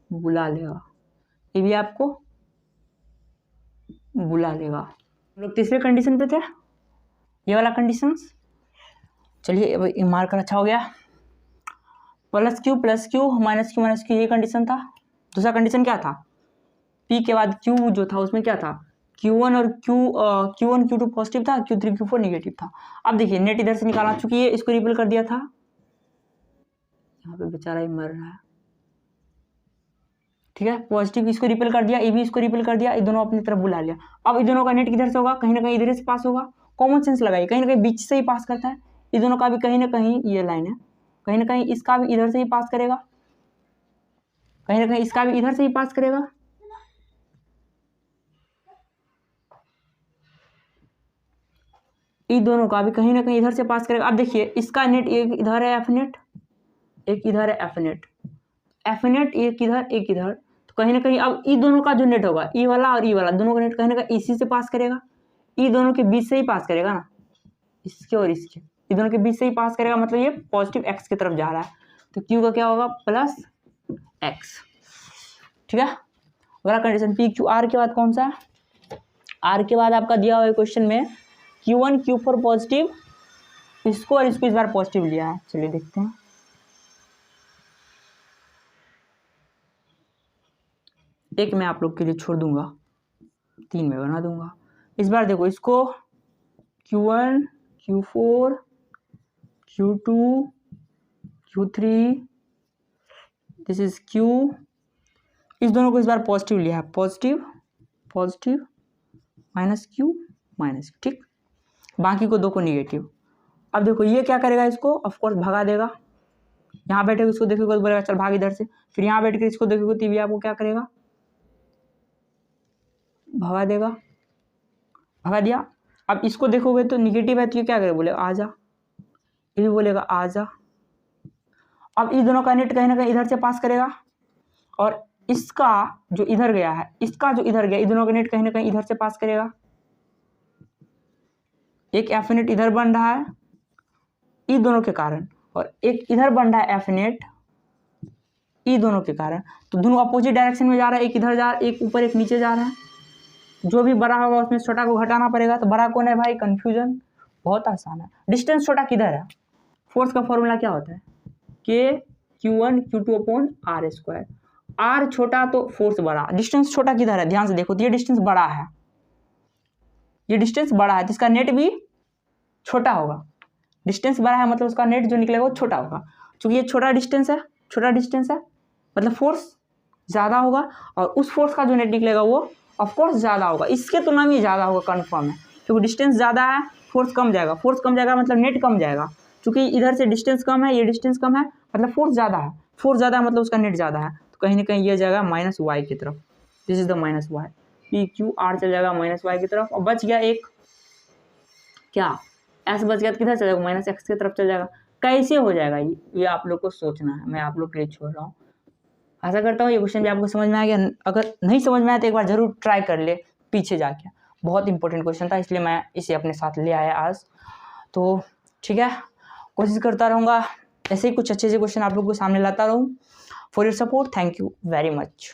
बुला लेगा। ये भी आपको बुला लेगा। हम लोग तीसरे कंडीशन पे थे, ये वाला कंडीशन। चलिए मार्कर अच्छा हो गया। प्लस क्यू माइनस क्यू, ये कंडीशन था। दूसरा कंडीशन क्या था, पी के बाद क्यू जो था उसमें क्या था, Q1 और Q1 Q2 पॉजिटिव था, Q3 Q4 निगेटिव था। अब देखिए नेट इधर से निकालना, चूंकि ये इसको रिपल कर दिया था, यहाँ पे बेचारा ही मर रहा है, ठीक है। पॉजिटिव इसको रिपल कर दिया, ये भी इसको रिपल कर दिया, ये दोनों अपनी तरफ बुला लिया। अब इन दोनों का नेट किधर से होगा, कहीं ना कहीं इधर से पास होगा। कॉमन सेंस लगाइए, कहीं ना कहीं बीच से ही पास करता है। इन दोनों का भी कहीं ना कहीं, ये लाइन है, कहीं ना कहीं इसका भी इधर से ही पास करेगा, कहीं ना कहीं इसका भी इधर से ही पास करेगा। इन दोनों का भी कहीं ना कहीं इधर से पास करेगा। अब देखिए इसका नेट एक इधर है एफ नेट, एक इधर है एफ नेट, एफ नेट एक इधर एक इधर, तो कहीं ना कहीं अब ई दोनों का जो नेट होगा, ई वाला और ई वाला दोनों का नेट कहीं ना कहीं इसी से पास करेगा। ई दोनों के बीच से ही पास करेगा ना, इसके और इसके, ई दोनों के बीच से ही पास करेगा, मतलब ये पॉजिटिव एक्स की तरफ जा रहा है। तो क्यू का क्या होगा, प्लस एक्स, ठीक है। अगला कंडीशन पी क्यू, आर के बाद कौन सा, आर के बाद आपका दिया हुआ है क्वेश्चन में Q1 Q4 पॉजिटिव, इसको और इसको इस बार पॉजिटिव लिया है। चलिए देखते हैं। एक मैं आप लोग के लिए छोड़ दूंगा, 3 में बना दूंगा। इस बार देखो इसको Q1, Q4, Q2, Q3, this is Q, इस दोनों को इस बार पॉजिटिव लिया है, positive positive minus Q minus, ठीक। बाकी को 2 को निगेटिव। अब देखो ये क्या करेगा, इसको ऑफ कोर्स भगा देगा। यहाँ बैठे इसको देखोगे तो बोलेगा चल भाग इधर से, फिर यहाँ बैठ कर इसको देखोगे तो भी आपको क्या करेगा, भगा देगा, भगा दिया। अब इसको देखोगे तो निगेटिव है तो ये क्या करेगा, बोलेगा आ जा, ये भी बोलेगा आ जा। अब इस दोनों का नेट कहीं ना कहीं इधर से पास करेगा, और इसका जो इधर गया है, इसका जो इधर गया, इन दोनों का नेट कहीं ना कहीं इधर से पास करेगा। एक एफ नेट इधर बन रहा है इन दोनों के कारण, और एक इधर बन रहा है एफ नेट इन दोनों के कारण। तो दोनों अपोजिट डायरेक्शन में जा रहा है, एक इधर जा रहा है, एक ऊपर एक नीचे जा रहा है। जो भी बड़ा होगा उसमें छोटा को घटाना पड़ेगा। तो बड़ा कौन है भाई, कंफ्यूजन, बहुत आसान है। डिस्टेंस छोटा किधर है, फोर्स का फॉर्मूला क्या होता है, के Q1 Q2 upon R square. R छोटा तो फोर्स बड़ा, डिस्टेंस छोटा किधर है, ध्यान से देखो तो ये डिस्टेंस बड़ा है, ये डिस्टेंस बड़ा है, जिसका नेट भी छोटा होगा। डिस्टेंस बड़ा है मतलब उसका नेट जो निकलेगा वो छोटा होगा। क्योंकि ये छोटा डिस्टेंस है, छोटा डिस्टेंस है मतलब फोर्स ज़्यादा होगा, और उस फोर्स का जो नेट निकलेगा वो ऑफकोर्स ज़्यादा होगा, इसके तुलना में ज़्यादा होगा, कन्फर्म है। क्योंकि डिस्टेंस ज़्यादा है, फोर्स कम जाएगा, फोर्स कम जाएगा मतलब नेट कम जाएगा। क्योंकि इधर से डिस्टेंस कम है, ये डिस्टेंस कम है, मतलब फोर्स ज़्यादा है, फोर्स ज़्यादा है मतलब उसका नेट ज़्यादा है। तो कहीं ना कहीं ये जाएगा माइनस वाई की तरफ, this is the minus Y, P Q R चल जाएगा माइनस वाई की तरफ। और बच गया एक क्या, एस बच गया तो किधर चल जाएगा, माइनस एक्स की तरफ चल जाएगा। कैसे हो जाएगा ये आप लोग को सोचना है, मैं आप लोग के लिए छोड़ रहा हूँ। आशा करता हूँ ये क्वेश्चन भी आपको समझ में आ गया। अगर नहीं समझ में आया तो एक बार जरूर ट्राई कर ले पीछे जाके, बहुत इंपॉर्टेंट क्वेश्चन था, इसलिए मैं इसे अपने साथ ले आया आज। तो ठीक है, कोशिश करता रहूँगा ऐसे ही कुछ अच्छे से क्वेश्चन आप लोग को सामने लाता रहूँ। For your support, thank you very much.